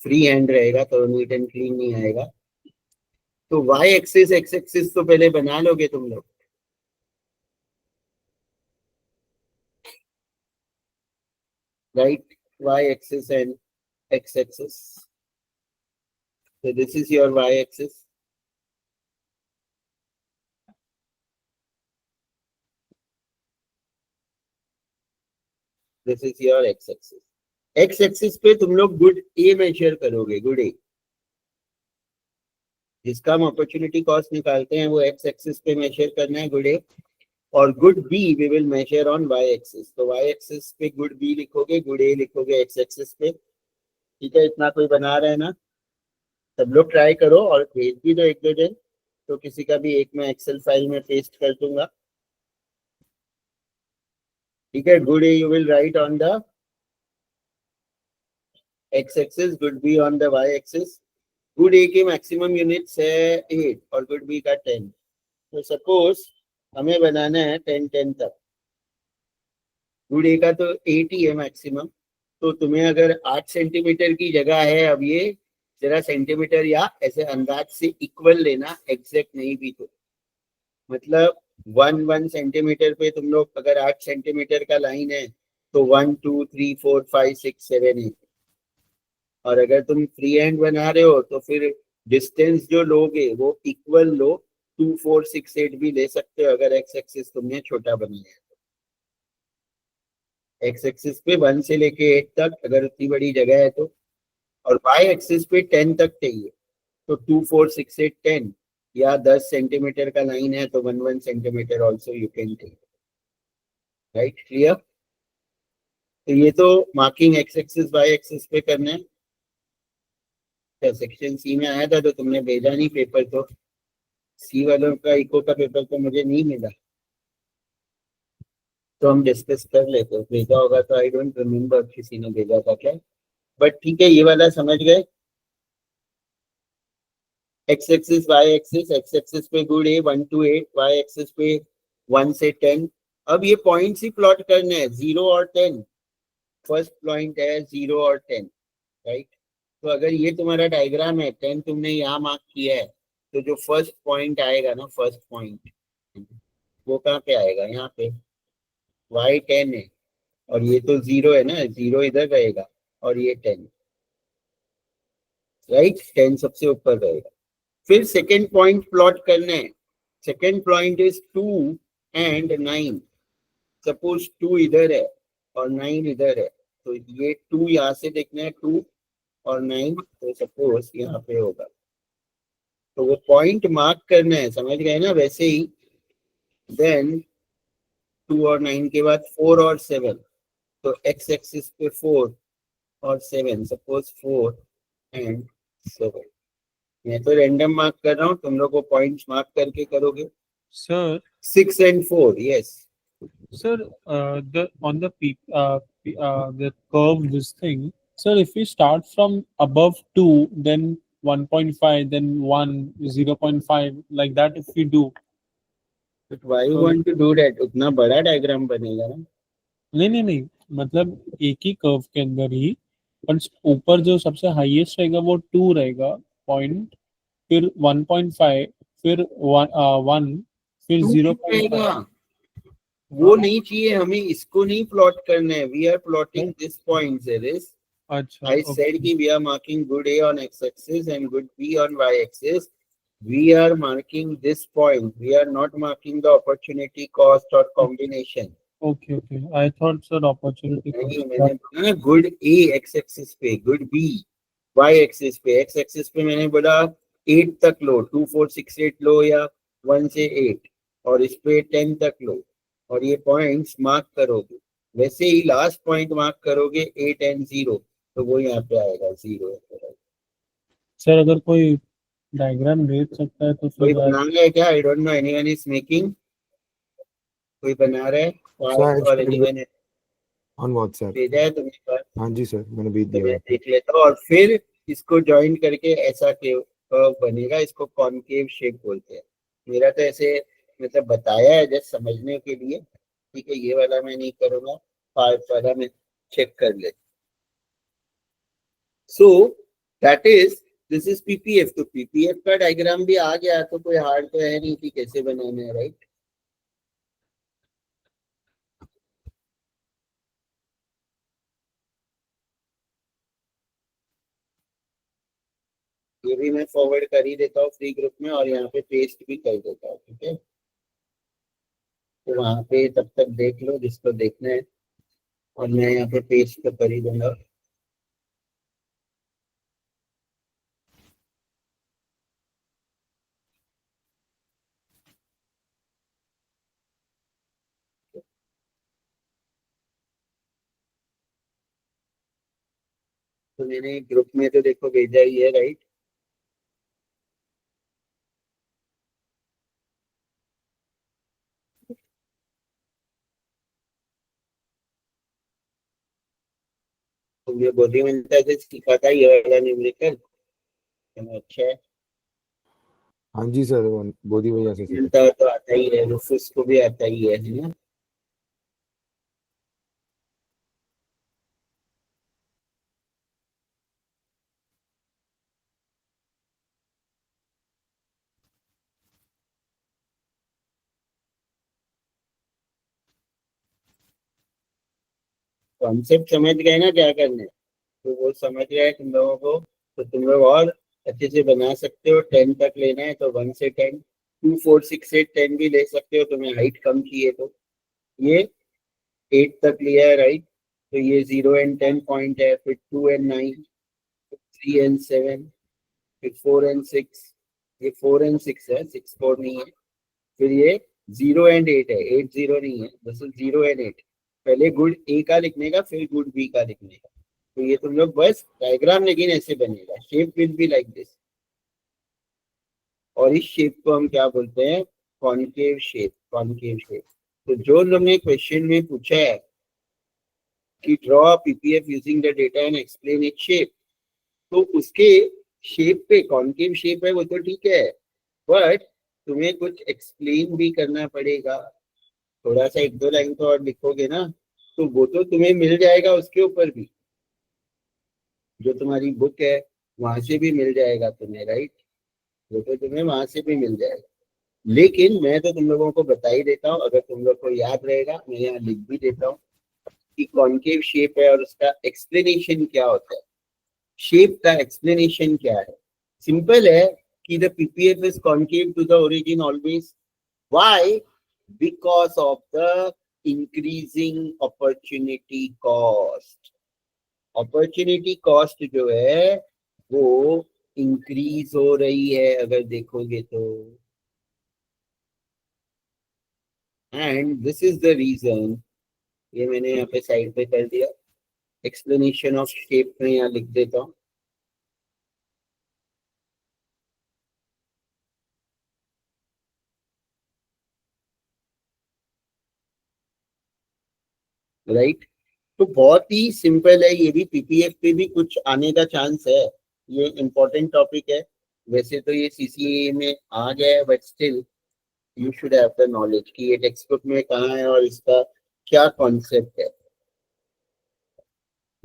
S1: फ्री हैंड रहेगा तो नीट एंड क्लीन नहीं आएगा। तो वाई एक्सिस एक्स एक्सिस तो पहले बना लोगे तुम लोग, right? Y axis and X axis, so this is your y axis, this is your x axis. x axis पे तुम लोग गुड ए मेजर करोगे, गुड ए, जिसका हम अपॉर्चुनिटी कॉस्ट निकालते हैं वो x एक्सिस पे मेजर करना है गुड ए, और good B we will measure on y axis. तो y एक्सिस पे गुड बी लिखोगे, गुड ए लिखोगे x एक्सिस पे, ठीक है? इतना कोई बना रहे हैं ना? सब लोग ट्राई करो और भेज भी दो एक दो दिन, तो किसी का भी एक मैं एक्सेल फाइल में पेस्ट कर दूंगा, ठीक है? Good A you will write on the x axis, good B on the y axis. Good A के मैक्सिमम यूनिट्स है 8 और गुड बी का 10, तो सपोज हमें बनाना है 10 तक, गुड ए का तो 8 ही है मैक्सिमम, तो तुम्हें अगर 8 सेंटीमीटर की जगह है, अब ये जरा सेंटीमीटर या ऐसे अंदाज से इक्वल लेना, एग्जैक्ट नहीं भी तो, मतलब 1 सेंटीमीटर पे तुम लोग अगर 8 सेंटीमीटर का लाइन है तो 1 2 3 4 5 6 7 8, और अगर तुम फ्री हैंड बना रहे हो तो फिर डिस्टेंस जो लोगे वो इक्वल लो, 2 4 6 8 भी ले सकते हो अगर एक्स एक्सिस तुमने छोटा बनाया है। एक्स एक्सिस पे 1 से लेके 8 तक अगर उतनी बड़ी जगह है तो, और वाई एक्सिस पे 10 तक चाहिए, तो 2 4 6 8 10, या 10 सेंटीमीटर का लाइन है तो 1 centimetre also you can take, right? Clear? तो ये तो marking X axis Y axis पे करना है। सेक्शन सी में आया था तो तुमने भेजा नहीं पेपर, तो सी वालों का इको का पेपर तो मुझे नहीं मिला, तो हम डिस्कस कर लेते, भेजा होगा तो, आई डोंट रिमेम्बर किसी ने भेजा था क्या, बट ठीक है, ये वाला समझ गए। X axis Y axis, X axis पे good A 1 to 8, Y axis पे 1 से 10। अब ये पॉइंट्स ही प्लॉट करने हैं, 0 और 10, फर्स्ट पॉइंट है 0 और 10, राइट? तो अगर ये तुम्हारा डायग्राम है, 10 तुमने यहाँ मार्क किया है, तो जो फर्स्ट पॉइंट आएगा ना, फर्स्ट पॉइंट वो कहाँ पे आएगा? यहाँ पे y 10 है और ये तो 0 है ना, 0 इधर रहेगा और ये 10, राइट? 10 सबसे ऊपर रहेगा। फिर सेकेंड पॉइंट प्लॉट करना है, second point is 2 and 9, suppose 2 इधर है और 9 इधर है, तो ये 2 यहाँ से देखना है, 2 और 9, तो सपोज यहाँ पे होगा, तो वो पॉइंट मार्क करना है, समझ गए ना? वैसे ही देन 2 और 9 के बाद 4 और 7, तो एक्स एक्सिस पे 4 और 7, सपोज 4 and 7। मैं तो रैंडम मार्क कर रहा हूँ, तुम लोग को पॉइंट्स मार्क करके करोगे।
S3: Sir,
S1: 6 and 4, yes.
S3: sir, the on the the curve this thing. Sir, if we start from above 2, then 1.5, then 1, 0.5, like that if we do.
S1: But why you want to do that? उतना बड़ा diagram बनेगा ना।
S3: नहीं, मतलब एक ही curve के अंदर ही, पर ऊपर जो सबसे हाईएस्ट रहेगा वो 2 रहेगा पॉइंट, फिर 1.5, फिर 1, फिर 0.5।
S1: वो नहीं चाहिए हमें, इसको नहीं प्लॉट करना है, we are plotting this point is,
S3: अच्छा,
S1: I said कि we are marking good A on x-axis and good B on y-axis. We are marking this point. We are not marking the opportunity cost or combination.
S3: okay. I thought sir opportunity
S1: नहीं,
S3: cost.
S1: मैंने बोला ना good A x-axis पे, good B y-axis पे, x-axis पे मैंने बोला 8 तक लो, 2 4 6 8 लो या 1 से 8, और इस पे 10 तक लो, और ये पॉइंट्स मार्क करोगे। वैसे ही लास्ट पॉइंट मार्क करोगे 8 and 0, तो वो यहाँ पे आएगा 0।
S3: सर अगर कोई डायग्राम देख सकता है तो
S1: कोई
S3: फिर
S1: बना रहा है क्या? I don't know, anyone is making? कोई बना रहा है?
S2: Sir,
S1: और एनीवन ने
S2: on WhatsApp.
S1: भेजा है तुमने पास?
S2: हाँ जी सर, मैंने भेज
S1: तो
S2: दिया
S1: मैं
S2: है।
S1: देख लेता हूँ, और फिर इसको ज्वाइन करके ऐसा कर्व बनेगा, इसको कॉनकेव शेप बोलते हैं। मेरा तो ऐसे मतलब बताया है जस्ट समझने के लिए, ठीक है? ये वाला मैं नहीं करूंगा, पार्ट वाला मैं चेक कर ले। So that is this is PPF, तो पीपीएफ का डायग्राम भी आ गया तो कोई हार्ड तो है नहीं कि कैसे बनाना है, राइट? ये भी मैं फॉरवर्ड कर ही देता हूँ फ्री ग्रुप में और यहाँ पे पेस्ट भी कर देता हूँ, ठीक है? तो वहां पे तब तक देख लो जिसको देखना है, और मैं यहाँ पे पेस्ट तो कर ही दूंगा। तो मैंने ग्रुप में तो देखो भेजा ही है, राइट? तो ये बुद्धिमत्ता से सीखा था ये वाला न्यूमेरिकल, चलो अच्छा है।
S2: हाँ जी सर, वो बोधी भैया से सीखा।
S1: बुद्धिमत्ता तो आता ही है, रुफुस को भी आता ही है ना? कॉन्सेप्ट समझ गए ना क्या करना है? तो वो समझ गए तुम लोगों को, तो तुम लोग और अच्छे से बना सकते हो। 10 तक लेना है तो 1 से 10, 2, 4, 6, 8, 10 भी ले सकते हो, तुम्हें हाइट कम चाहिए तो। ये 8 तक लिया है, राइट? तो ये 0 and 10 पॉइंट है, फिर 2 and 9, 3 and 7, फिर 4 and 6, ये 4 and 6 है, 6, 4 नहीं है। फिर ये 0 and 8 है, 8, 0 नहीं है, बस 0 and 8। पहले गुड ए का लिखने का, फिर गुड बी का लिखने का। तो ये तुम लोग बस डायग्राम लेकिन ऐसे बनेगा, shape will be like this. और इस शेप को हम क्या बोलते हैं? Concave shape, concave shape. तो जो लोग ने क्वेश्चन में पूछा है कि draw PPF using the data and explain it shape, तो उसके शेप पे कॉनकेव शेप है वो तो ठीक है, बट तुम्हें कुछ एक्सप्लेन भी करना पड़ेगा। थोड़ा सा 1-2 लाइन तो और लिखोगे ना, तो वो तो तुम्हें मिल जाएगा उसके ऊपर भी, जो तुम्हारी बुक है वहां से भी मिल जाएगा तुम्हें, राइट? वो तो तुम्हें वहां से भी मिल जाएगा। लेकिन मैं तो तुम लोगों को बता ही देता हूँ, अगर तुम लोग को याद रहेगा मैं यहाँ लिख भी देता हूँ कि कॉनकेव शेप है और उसका एक्सप्लेनेशन क्या होता है। शेप का एक्सप्लेनेशन क्या है? सिंपल है कि the PPF is concave to the origin always. Why? Because of the increasing opportunity cost. Opportunity cost जो है वो इंक्रीज हो रही है अगर देखोगे तो, and this is the reason. ये मैंने यहाँ पे साइड पे कर दिया, एक्सप्लेनेशन ऑफ शेप में यहाँ लिख देता हूँ। राइट? तो बहुत ही सिंपल है, ये भी पीपीएफ पे भी कुछ आने का चांस है। ये इम्पोर्टेंट टॉपिक है, वैसे तो ये सीसीए में आ गया है, but still you should have the knowledge कि ये टेक्स्ट बुक में कहाँ है और इसका क्या कॉन्सेप्ट है।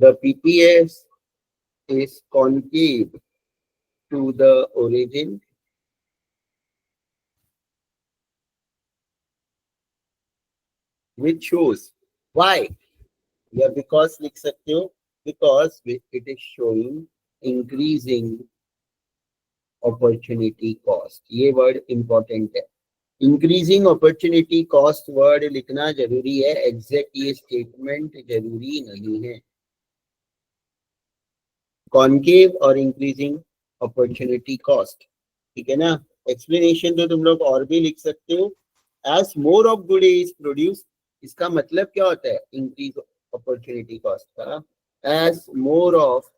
S1: The PPF is concave to the origin which shows why, या बिकॉज लिख सकते हो, because it is showing increasing opportunity cost. ये वर्ड इंपॉर्टेंट है, इंक्रीजिंग अपॉर्चुनिटी कॉस्ट वर्ड लिखना जरूरी है, एग्जैक्ट ये स्टेटमेंट जरूरी नहीं है। कॉनकेव और इंक्रीजिंग अपॉर्चुनिटी कॉस्ट, ठीक है ना? एक्सप्लेनेशन तो तुम लोग और भी लिख सकते हो। As more of good is produce, इसका मतलब क्या होता है इंक्रीज अपॉर्चुनिटी कॉस्ट का? As more of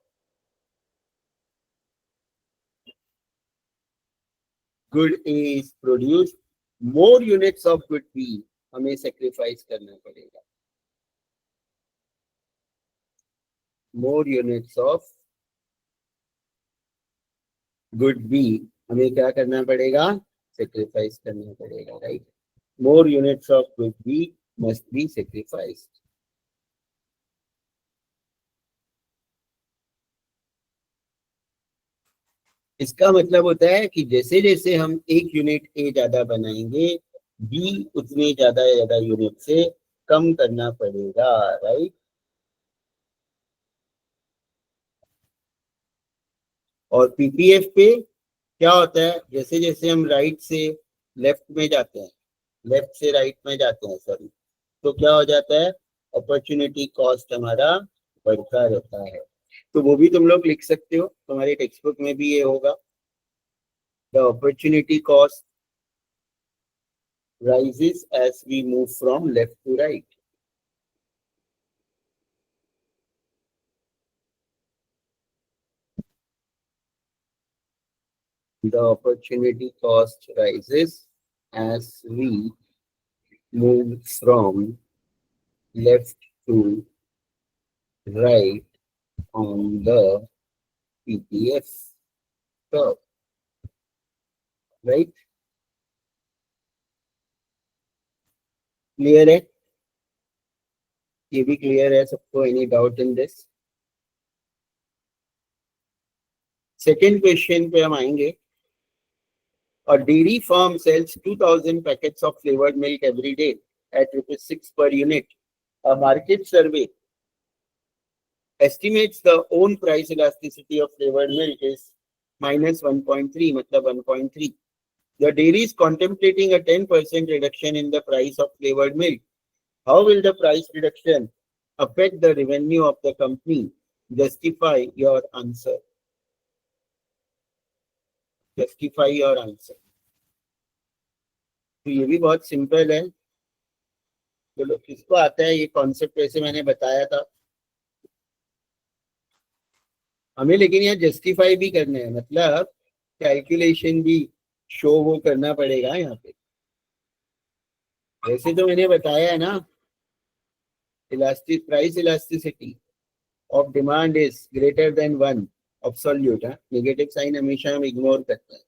S1: good is produce, more units of good B हमें सेक्रीफाइस करना पड़ेगा। More units of good B हमें क्या करना पड़ेगा? सेक्रीफाइस करना पड़ेगा, right? More units of good B must be sacrificed. इसका मतलब होता है कि जैसे जैसे हम एक यूनिट ए ज्यादा बनाएंगे, बी उतने ज्यादा यूनिट से कम करना पड़ेगा, राइट। और पीपीएफ पे क्या होता है, जैसे जैसे हम राइट से लेफ्ट में जाते हैं, लेफ्ट से राइट में जाते हैं, सॉरी, तो क्या हो जाता है, अपॉर्चुनिटी कॉस्ट हमारा बढ़ता रहता है। तो वो भी तुम लोग लिख सकते हो, तुम्हारे टेक्स्ट बुक में भी ये होगा। The opportunity cost rises as we move from left to right. The opportunity cost rises as we move from left to right on the PPF curve, right? Clear है? ये भी clear है सबको? Any doubt in this? Second question पे हम आएंगे. A dairy farm sells 2,000 packets of flavored milk every day at ₹6 per unit. A market survey estimates the own price elasticity of flavored milk is -1.3, मतलब 1.3. The dairy is contemplating a 10% reduction in the price of flavored milk. How will the price reduction affect the revenue of the company? Justify your answer. Justify your answer. तो ये भी बहुत simple है। चलो, किसको आता है ये कॉन्सेप्ट? वैसे मैंने बताया था हमें, लेकिन यहाँ जस्टिफाई भी करना है, मतलब कैलकुलेशन भी शो वो करना पड़ेगा यहाँ पे। वैसे तो मैंने बताया है ना, elastic price elasticity of demand is greater than 1 absolute. Negative sign हमेशा हम इग्नोर करते हैं।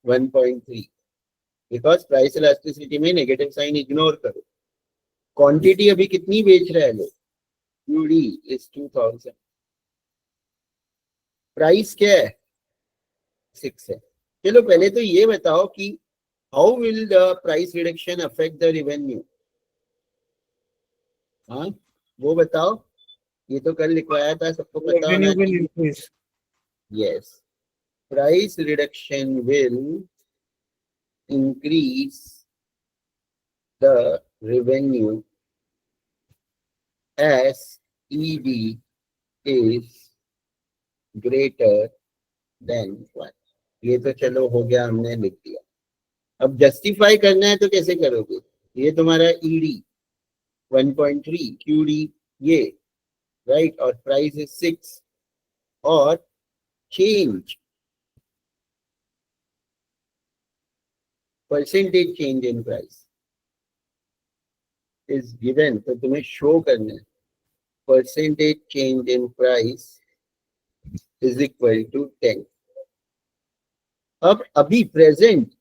S1: वन 1.3 बिकॉज प्राइस इलास्टिसिटी में नेगेटिव साइन इग्नोर करो। क्वांटिटी अभी कितनी बेच रहे हैं लोग? यूडी इज 2000, प्राइस क्या है? 6 है। चलो पहले तो ये बताओ कि how will the price reduction affect the revenue? हाँ वो बताओ, ये तो कल लिखवाया था, सबको पता होना
S3: Revenue will
S1: चाहिए।
S3: increase.
S1: Yes, price reduction will increase the revenue as ED is greater than 1. ये तो चलो हो गया, हमने लिख दिया। अब जस्टिफाई करना है तो कैसे करोगे? ये तुम्हारा ED 1.3, QD ये, राइट, और प्राइस इज 6, और change percentage change in price is given, तो तुम्हें शो करना है percentage change in price is equal to 10। अब अभी प्रेजेंट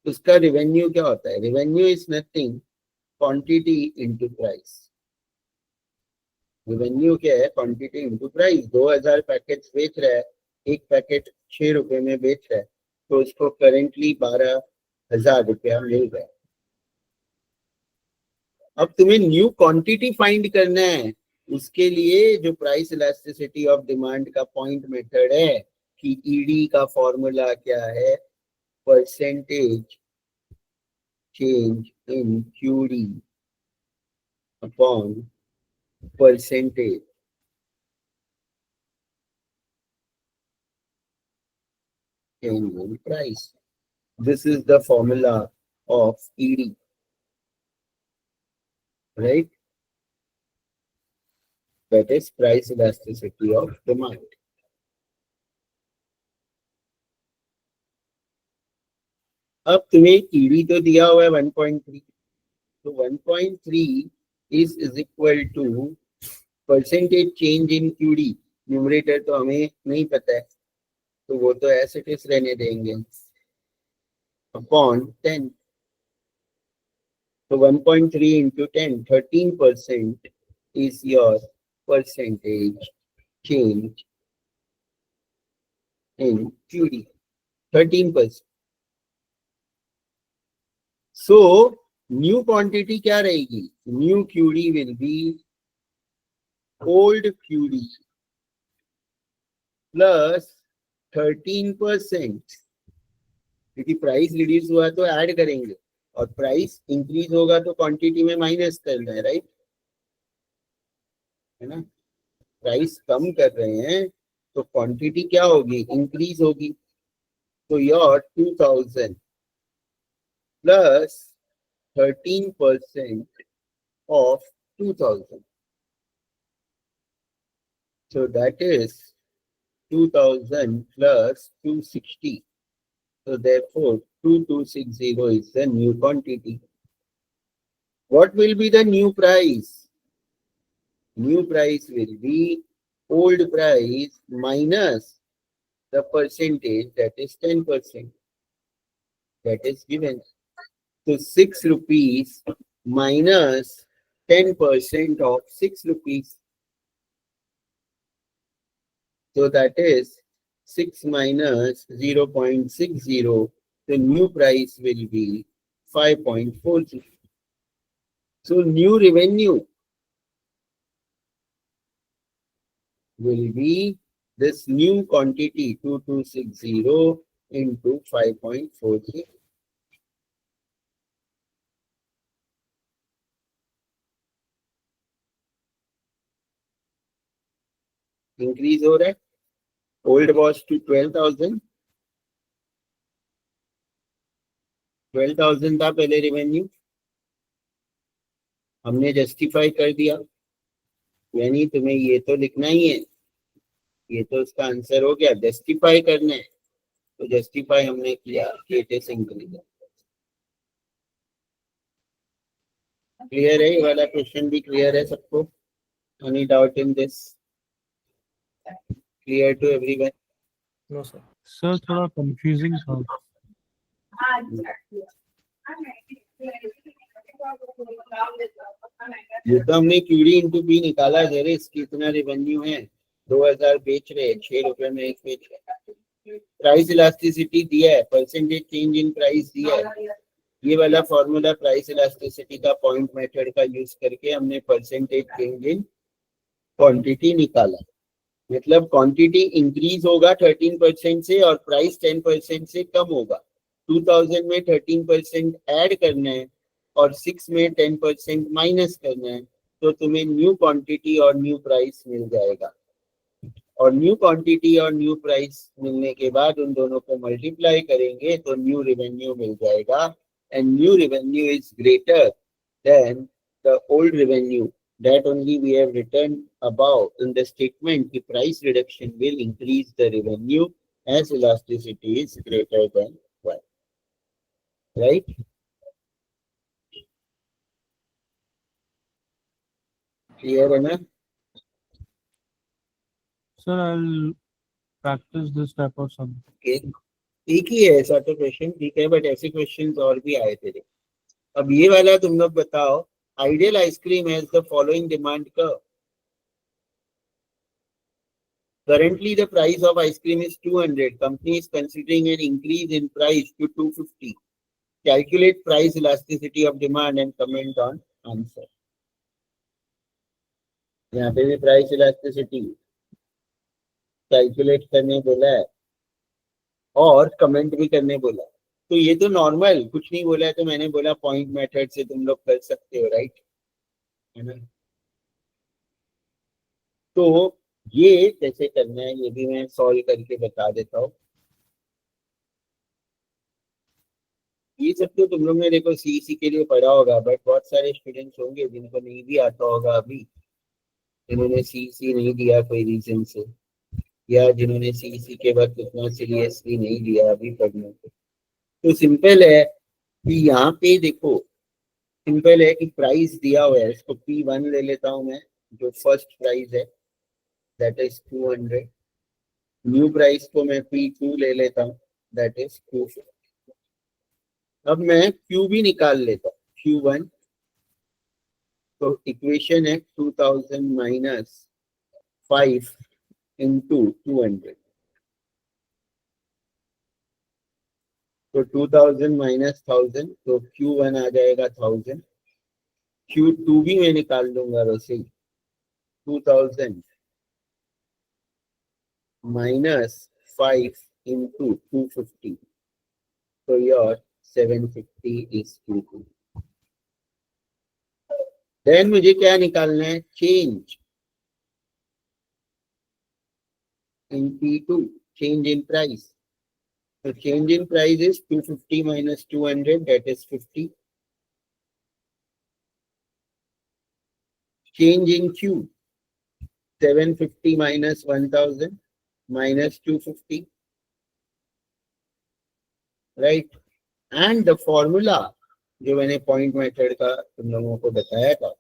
S1: उसका रेवेन्यू क्या होता है? Revenue is nothing, quantity into price. Revenue क्या है? Quantity into price. 2000 पैकेट्स बेच रहा है, एक पैकेट 6 रुपए में बेच रहा है, तो उसको करेंटली 12,000 रुपया मिल रहा है। अब तुम्हें न्यू क्वांटिटी फाइंड करना है, उसके लिए जो प्राइस इलास्टिसिटी ऑफ डिमांड का पॉइंट मेथड है कि ईडी का फॉर्मूला क्या है? Percentage change in QD upon percentage change in price. This is the formula of ED, right? That is price elasticity of demand. अब तुम्हें ED तो दिया हुआ है 1.3, तो 1.3 is equal to percentage change in QD। Numerator तो हमें नहीं पता है, तो वो तो ऐसे किस रहने देंगे upon 10. So 1.3 into 10, 13% is your percentage change in QD. 13%. So new quantity क्या रहेगी? New QD will be old QD plus 13%. क्योंकि प्राइस रिड्यूस हुआ तो ऐड करेंगे और प्राइस इंक्रीज होगा तो क्वांटिटी में माइनस करना है, राइट? है ना? प्राइस कम कर रहे हैं तो क्वांटिटी क्या होगी? इंक्रीज होगी. तो your 2000 plus 13% of 2000. So that is 2000 plus 260. So therefore 2260 is the new quantity. What will be the new price? New price will be old price minus the percentage, that is 10%. That is given. So 6 rupees minus 10% of 6 rupees. So that is 6 minus 0.60. The new price will be 5.40. So new revenue will be this new quantity 2260 into 5.40. Increase हो रहा है. Old was to 12,000. 12,000 था पहले revenue. हमने justify कर दिया. यानी तुम्हें ये तो लिखना ही है. ये तो उसका आंसर हो गया. जस्टिफाई करना है तो जस्टिफाई हमने किया. It is increase. क्लियर है? ये वाला क्वेश्चन भी क्लियर है सबको? Any doubt in this? Clear to everyone?
S2: No sir.
S3: Sir थोड़ा कंफ्यूजिंग था.
S1: ये तो हमने क्यूडी इंटू बी निकाला. जरे इसकी इतना रेवेन्यू है. 2000 बेच रहे, 6 रुपए में एक बेच रहे. प्राइस इलास्टिसिटी दिया है, परसेंटेज चेंज इन प्राइस दिया है. ये वाला फॉर्मूला प्राइस इलास्टिसिटी का पॉइंट मेथड का यूज करके हमने परसेंटेज चेंज इन क्वांटिटी निकाला. मतलब क्वांटिटी इंक्रीज होगा 13% से और प्राइस 10% से कम होगा. 2000 में 13% ऐड करना है और 6 में 10% माइनस करना है. तो तुम्हें न्यू क्वांटिटी और न्यू प्राइस मिल जाएगा. और न्यू क्वांटिटी और न्यू प्राइस मिलने के बाद उन दोनों को मल्टीप्लाई करेंगे तो न्यू रेवेन्यू मिल जाएगा. And new revenue is greater then the old revenue. That only we have written above in the statement. The price reduction will increase the revenue as elasticity is greater than 1. Right? Clear enough?
S3: Sir, I'll practice this type of something.
S1: Okay. एक ही है ऐसा तो question. ठीक है, but ऐसे questions और भी आए थे. अब ये वाला तुम लोग बताओ. Ideal ice cream has the following demand curve. Currently, the price of ice cream is 200. Company is considering an increase in price to 250. Calculate price elasticity of demand and comment on answer. यहाँ पे भी price elasticity calculate करने बोला है और comment भी करने बोला है. तो ये तो नॉर्मल कुछ नहीं बोला है. तो मैंने बोला पॉइंट मेथड से तुम लोग कर सकते हो, राइट? है ना? तो ये कैसे करना है ये भी मैं सॉल्व करके बता देता हूँ. ये सब तो तुम लोग ने देखो सीईसी के लिए पढ़ा होगा, बट बहुत सारे स्टूडेंट्स होंगे जिनको नहीं भी आता होगा अभी, जिन्होंने सीईसी नहीं दिया कोई रीजन से, या जिन्होंने सीईसी के बाद उतना सीरियसली नहीं लिया अभी पढ़ने को. तो सिंपल है कि यहाँ पे देखो, सिंपल है कि प्राइस दिया हुआ है. इसको P1 ले लेता हूँ मैं, जो फर्स्ट प्राइस है, दैट इज 200. न्यू प्राइस को मैं P2 ले लेता हूँ, दैट इज Q4। अब मैं Q भी निकाल लेता हूँ, Q1। तो इक्वेशन है 2000 माइनस 5 इंटू 200। तो 2000 माइनस 1000, तो Q1 आ जाएगा 1000। Q2 भी मैं निकाल दूंगा वैसे ही, 2000 माइनस 5 इंटू 250, तो योर 750 इज Q2। देन मुझे क्या निकालना है, change in P2, change in price. तो change in price is 250 minus 200, that is 50। Change in Q, 750 minus 1000 minus 250, right. And the formula जो मैंने पॉइंट मेथड का तुम लोगों को बताया था,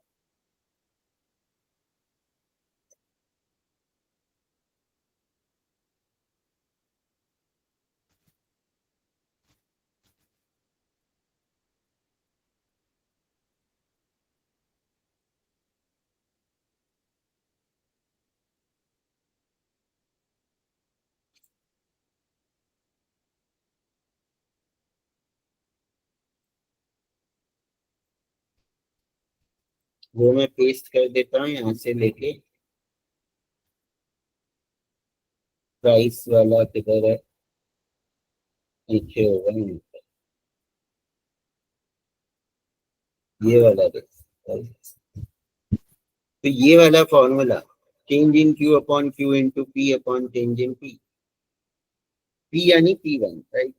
S1: वो मैं पेस्ट कर देता हूँ यहाँ से लेके। प्राइस वाला किधर है, नीचे होगा, नीचे ये वाला तो ये वाला formula, change in Q upon Q into P upon change in P, P यानी P1, राइट।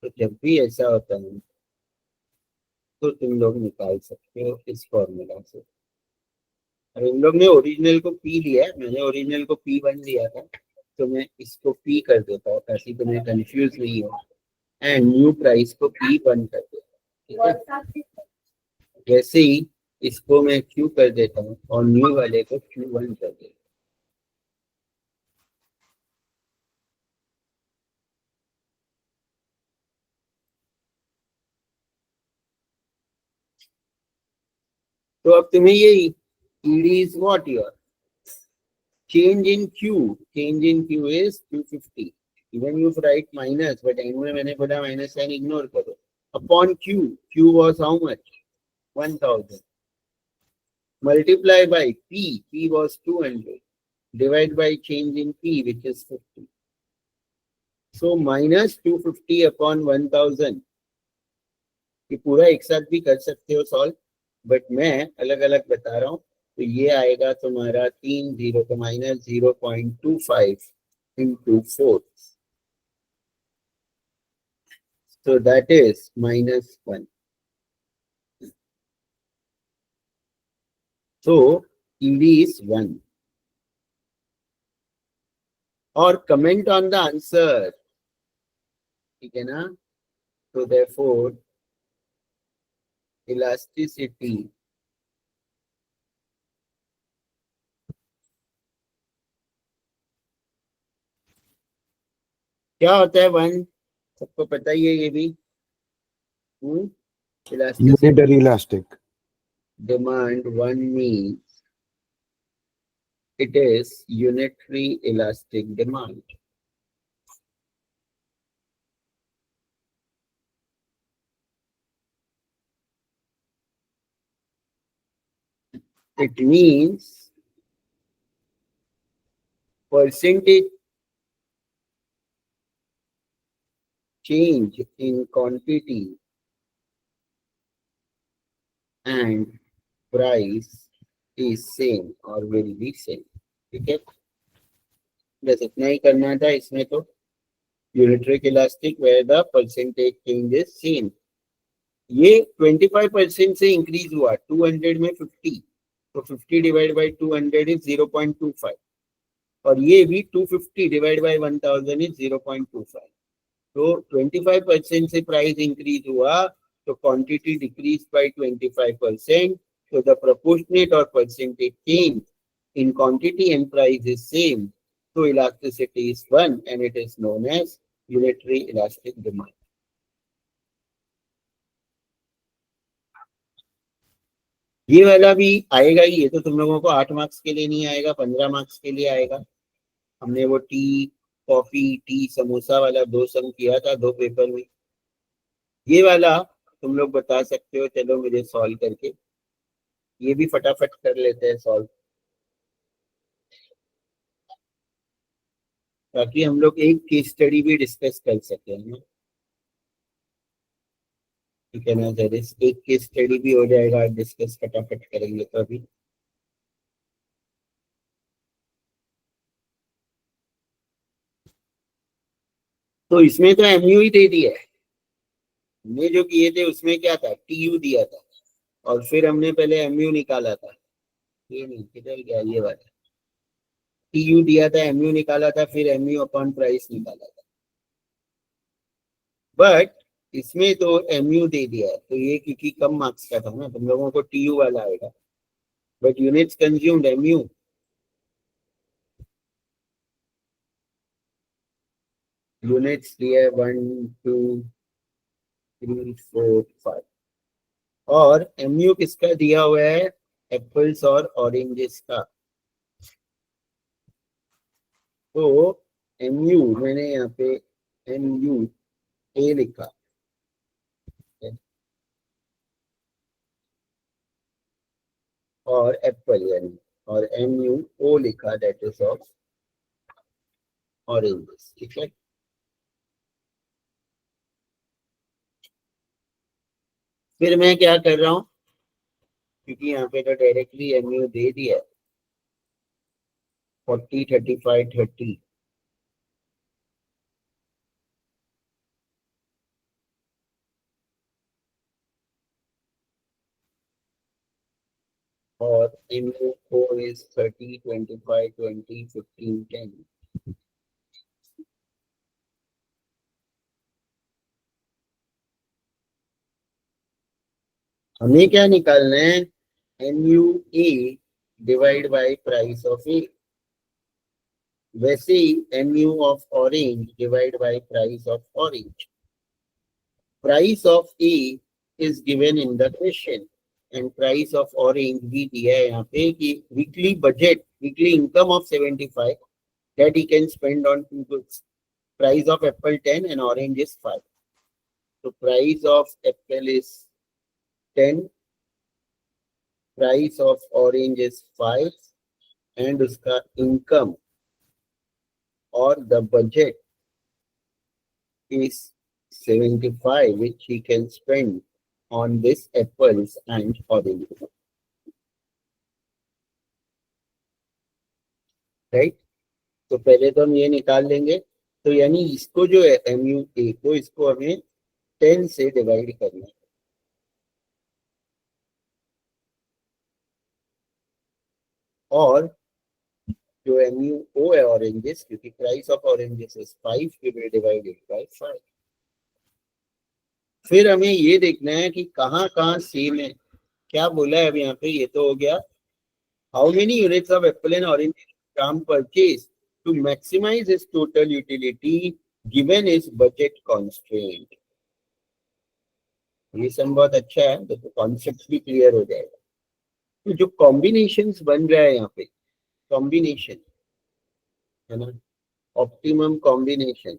S1: तो जब भी ऐसा होता है तो तुम लोग निकाल सकते हो इस फॉर्मूला से। अब इन लोग ने ओरिजिनल को P लिया है, मैंने ओरिजिनल को P1 लिया था, तो मैं इसको P कर देता हूँ ताकि तुम्हें कंफ्यूज नहीं हो। एंड न्यू प्राइस को P1 कर देता हूँ, ठीक है। वैसे ही इसको मैं Q कर देता हूँ और न्यू वाले को Q1 कर देता हूँ। तो अब तुम्हें ये ED is what your change in Q, change in Q is 250। even you write minus, but end में मैंने बोला माइनस साइन इग्नोर करो। Upon Q, Q was how much, 1000, multiply by P, P was 200, divide by change in P which is 50। so minus 250 upon 1000, ये पूरा एक साथ भी कर सकते हो सॉल्व, बट मैं अलग अलग बता रहा हूँ। तो ये आएगा तुम्हारा 3 0 को minus 0.25 into 4, so that is -1। so ED is 1। और कमेंट ऑन द आंसर, ठीक है ना। so therefore elasticity क्या होता है, 1 सबको पता ही है ये भी। elasticity
S2: Unitary elastic.
S1: demand 1 means it is unitary elastic demand। it means percentage change in quantity and price is same or will be same। ठीक है, बस इतना ही करना था इसमें। तो unitary elastic where the percentage change is same. ये 25% से इंक्रीज हुआ 200 में 50, तो 50 डिवाइड बाई 200 इज 0.25, और ये भी 250 डिवाइड बाई 1000 इज 0.25। तो 25% से प्राइस इंक्रीज हुआ तो quantity decrease by 25%, So the proportionate or percentage change in quantity and price is same. So elasticity is 1 and it is known as unitary elastic demand. ये वाला भी आएगा ही, ये तो तुम लोगों को 8 मार्क्स के लिए नहीं आएगा, 15 मार्क्स के लिए आएगा. हमने वो टी कॉफी टी समोसा वाला 2 सम किया था 2 पेपर में. ये वाला तुम लोग बता सकते हो, चलो मुझे सॉल्व करके, ये भी फटाफट कर लेते हैं सॉल्व, ताकि हम लोग एक केस स्टडी भी डिस्कस कर सकें. ठीक है ना, जरा एक केस स्टडी भी हो जाएगा, डिस्कस फटाफट करेंगे तो अभी. तो इसमें तो एमयू ही दे दिया है. हमने जो किए थे उसमें क्या था, टीयू दिया था और फिर हमने पहले एमयू निकाला था. ये नहीं, किधर गया ये वाला, टीयू दिया था, एमयू निकाला था, फिर एमयू अपॉन प्राइस निकाला था. बट इसमें तो एमयू दे दिया है, तो ये क्योंकि कम मार्क्स का था ना, तुम लोगों को टीयू वाला आएगा. But units consumed MU, units दिया है 1 2 3 4 5 और एमयू किसका दिया हुआ है, एप्पल्स और ऑरेंजेस का. तो एमयू मैंने यहाँ पे एमयू ए लिखा और एप्पल यानी, और एमयू ओ लिखा, दैट इज ऑफ ऑरेंजेस. ठीक है, फिर मैं क्या कर रहा हूँ, क्योंकि यहाँ पे तो डायरेक्टली एमयू दे दिया है 40 35 30. और एमयू ओ इज 30 25 20 15 10. हमें क्या निकालना है, MU A divide by price of A. वैसे ही MU of orange divide by price of orange. Price of A is given in the question and price of orange भी दिया है यहाँ पे कि weekly budget, weekly income of 75 that he can spend on 2 goods. Price of apple 10 and orange is 5. So price of apple is 10, price of orange is 5 and उसका income or the budget is 75 which he can spend on this apples and orange. Right? तो पहले तो हम ये निकाल लेंगे. तो यानी इसको जो है एमयू ए को, इसको हमें 10 से डिवाइड करना है. और जो एमयू ओ है ऑरेंजेस, क्योंकि price of oranges is 5, we will divide it by 5. फिर हमें ये देखना है कि कहाँ कहाँ सेम है. क्या बोला है अब यहाँ पे, ये तो हो गया, how many units of apple and orange काम purchase to maximise is total utility given is budget constraint. ये सब बहुत अच्छा है, तो कॉन्सेप्ट भी क्लियर हो जाएगा. तो जो कॉम्बिनेशंस बन रहा है यहाँ पे, कॉम्बिनेशन है ना, optimum combination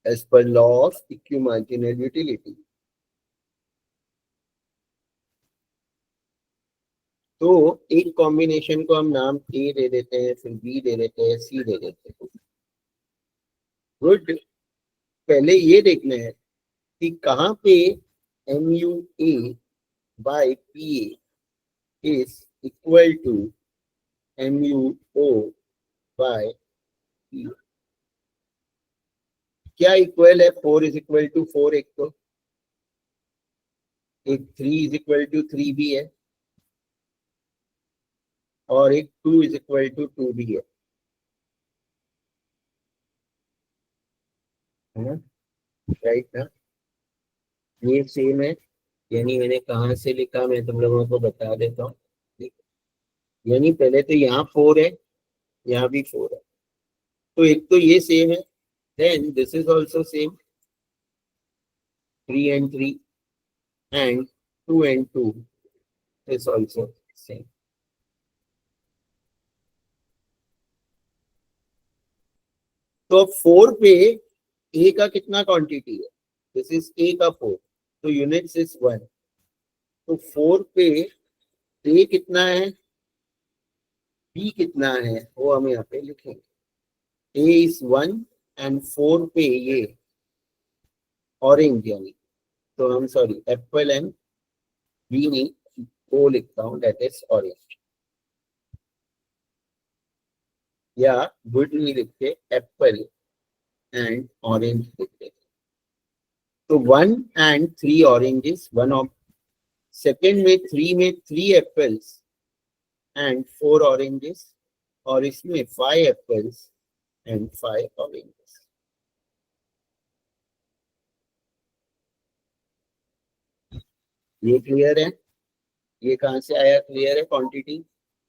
S1: as per law of equimarginal utility. तो एक कॉम्बिनेशन को हम नाम ए दे देते हैं, फिर बी दे देते हैं, सी दे देते हैं. गुड. पहले ये देखना है कि कहाँ पे MU A by P A is equal to MU O by P. क्या इक्वल है, 4 इज इक्वल टू 4, एक तो एक 3 इज इक्वल टू 3 भी है और एक 2 इज इक्वल टू 2 भी है ना, राइट ना. ये सेम है, यानी मैंने कहाँ से लिखा मैं तुम लोगों को बता देता हूँ। यानी पहले तो यहाँ 4 है, यहाँ भी 4 है, तो एक तो ये सेम है, then this is also same, 3 and 3 and 2 and 2 is also same. तो 4 पे ए का कितना क्वांटिटी है, दिस इज ए का 4, तो यूनिट्स इज 1, तो 4 पे ए कितना है, बी कितना है, वो हम यहाँ पे लिखेंगे, ए इज 1 एंड 4 पे ये ऑरेंज, यानी तो हम सॉरी एप्पल एंड बी नहीं, ओ लिखता हूँ, दैट इज ऑरेंज, या गुड नहीं लिखते, एप्पल एंड ऑरेंज लिखते। तो 1 and 3 oranges, one of second में 3 में 3 एप्पल्स एंड 4 ऑरेंजेस, और इसमें 5 एप्पल्स एंड 5 ऑरेंजेस। ये क्लियर है, ये कहां से आया, क्लियर है क्वांटिटी।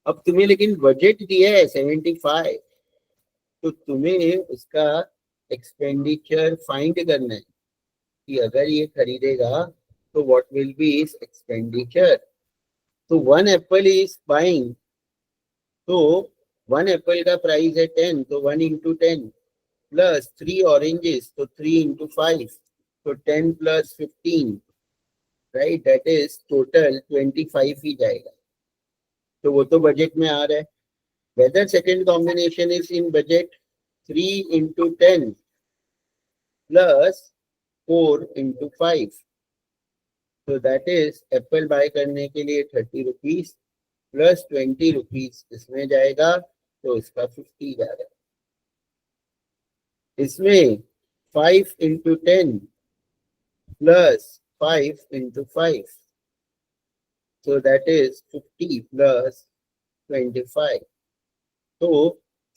S1: अब तुम्हें लेकिन बजट दिया है 75, तो तुम्हें उसका एक्सपेंडिचर फाइंड करना है कि अगर ये खरीदेगा तो what will be is expenditure. तो 1 एप्पल इज बाइंग, तो 1 एप्पल का प्राइस है 10, तो 1 into 10 प्लस 3 ऑरेंजेस, तो 3 into 5, तो 10 plus 15, right, that is total 25 ही जाएगा, तो वो तो बजट में आ रहा है। Whether second combination is in budget, 3 into 10 plus 4 into 5, तो दैट इज एप्पल बाय करने के लिए 30 रुपीज प्लस 20 रुपीज इसमें जाएगा, तो इसका 50 जा रहा है। इसमें 5 into 10 plus 5 into 5, so that is 50 plus 25, तो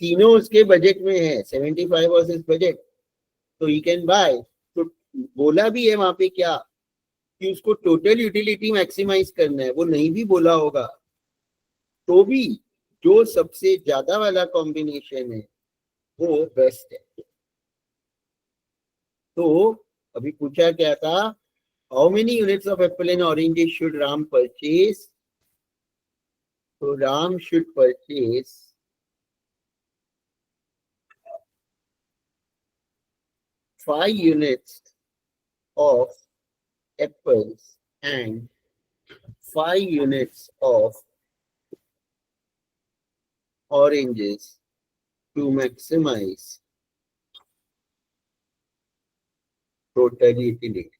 S1: तीनों उसके बजट में है, 75 was his बजट, तो he can buy। तो बोला भी है वहां पे क्या कि उसको टोटल यूटिलिटी मैक्सिमाइज करना है, वो नहीं भी बोला होगा तो भी जो सबसे ज्यादा वाला कॉम्बिनेशन है वो बेस्ट है। तो अभी पूछा क्या था, how many units of apple and oranges should Ram purchase, तो Ram should purchase 5 units of apples and 5 units of oranges to maximize total utility.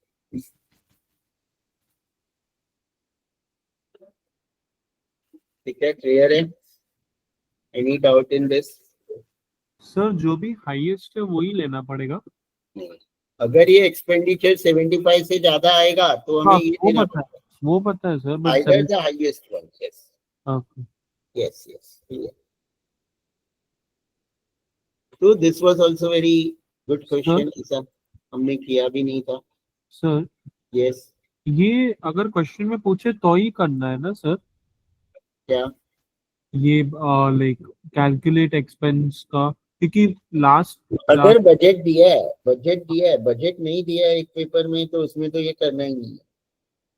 S1: ठीक है, क्लियर है, any doubt in this?
S3: Sir जो भी हाईएस्ट है वही लेना पड़ेगा।
S1: अगर ये एक्सपेंडिचर 75 से ज्यादा आएगा तो हमें
S3: हाँ,
S1: ये
S3: वो
S1: देना
S3: पता है, वो पता है sir,
S1: either the highest one, yes,
S3: okay.
S1: yes, clear. So this was also very good question, ऐसा हमने किया भी नहीं था।
S3: सर
S1: Yes,
S3: ये अगर क्वेश्चन में पूछे तो ही करना है ना सर,
S1: क्या
S3: ये लाइक कैलकुलेट एक्सपेंस का, क्योंकि लास्ट
S1: अगर बजट दिया है, बजट नहीं दिया है एक पेपर में तो उसमें तो ये करना ही नहीं है,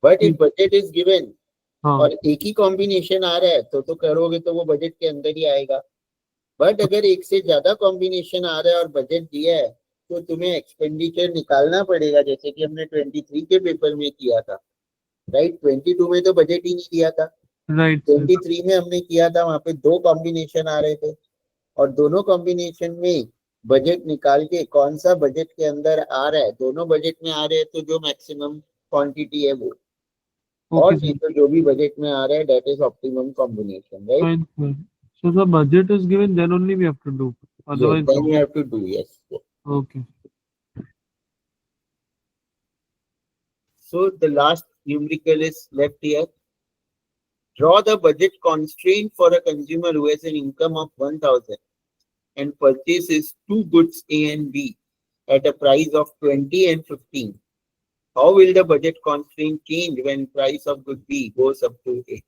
S1: but if budget is given
S3: हाँ
S1: और एक ही कॉम्बिनेशन आ रहा है तो करोगे तो वो बजट के अंदर ही आएगा। बट अगर एक से ज्यादा कॉम्बिनेशन आ रहा है और बजट दिया है तो तुम्हें एक्सपेंडिचर निकालना पड़ेगा, जैसे कि हमने 23 के पेपर में किया था, राइट। 22 में तो बजट ही नहीं दिया था,
S3: राइट
S1: 23 में हमने किया था, वहां पे 2 कॉम्बिनेशन आ रहे थे और दोनों कॉम्बिनेशन में बजट निकाल के कौन सा बजट के अंदर आ रहा है, दोनों बजट में आ रहे हैं तो जो मैक्सिमम क्वांटिटी है वो, और नहीं तो जो भी बजट में आ रहा है that is optimum combination, right.
S3: fine. So the budget is given, then only we have to do. Otherwise,
S1: then you have to do, yes.
S3: okay.
S1: So the last numerical is left here. Draw the budget constraint for a consumer who has an income of 1,000 and purchases 2 goods A and B at a price of 20 and 15. How will the budget constraint change when price of good B goes up to A?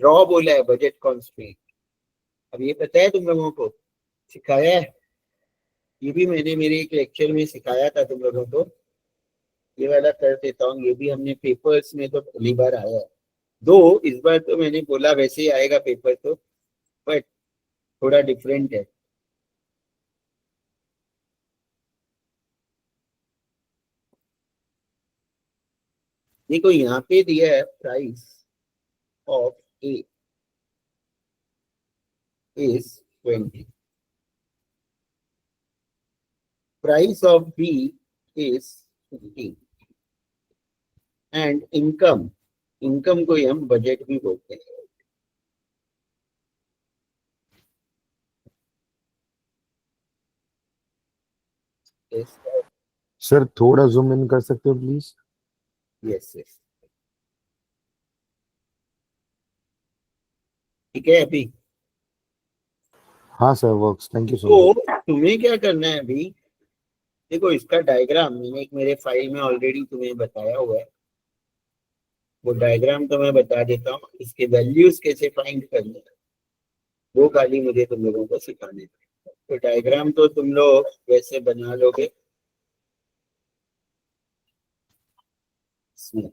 S1: Draw बोला है budget constraint. अब ये पता है तुम लोगों को, सिखाया है, ये भी मैंने मेरे एक लेक्चर में सिखाया था तुम लोगों को. ये वाला कर देता हूँ, ये भी हमने पेपर्स में तो पहली बार आया है. दो इस बार तो मैंने बोला वैसे ही आएगा पेपर तो, बट थोड़ा डिफरेंट है. देखो यहाँ पे दिया है price of A is 20, price of B is 15 and income, income को ही हम बजट भी बोलते हैं.
S2: सर थोड़ा जूम इन कर सकते हो प्लीज?
S1: यस यस, ठीक है. अभी
S2: हाँ sir, works. Thank you so
S1: तो
S2: मच.
S1: तुम्हें क्या करना है अभी, देखो इसका डायग्राम मैंने एक मेरे फाइल में ऑलरेडी तुम्हें बताया हुआ है, वो डायग्राम तो मैं बता देता हूँ. इसके वैल्यूज कैसे फाइंड करने हैं वो खाली मुझे तुम लोगों को सिखाने हैं. तो डायग्राम तो तुम लोग वैसे बना लोगे. इसमें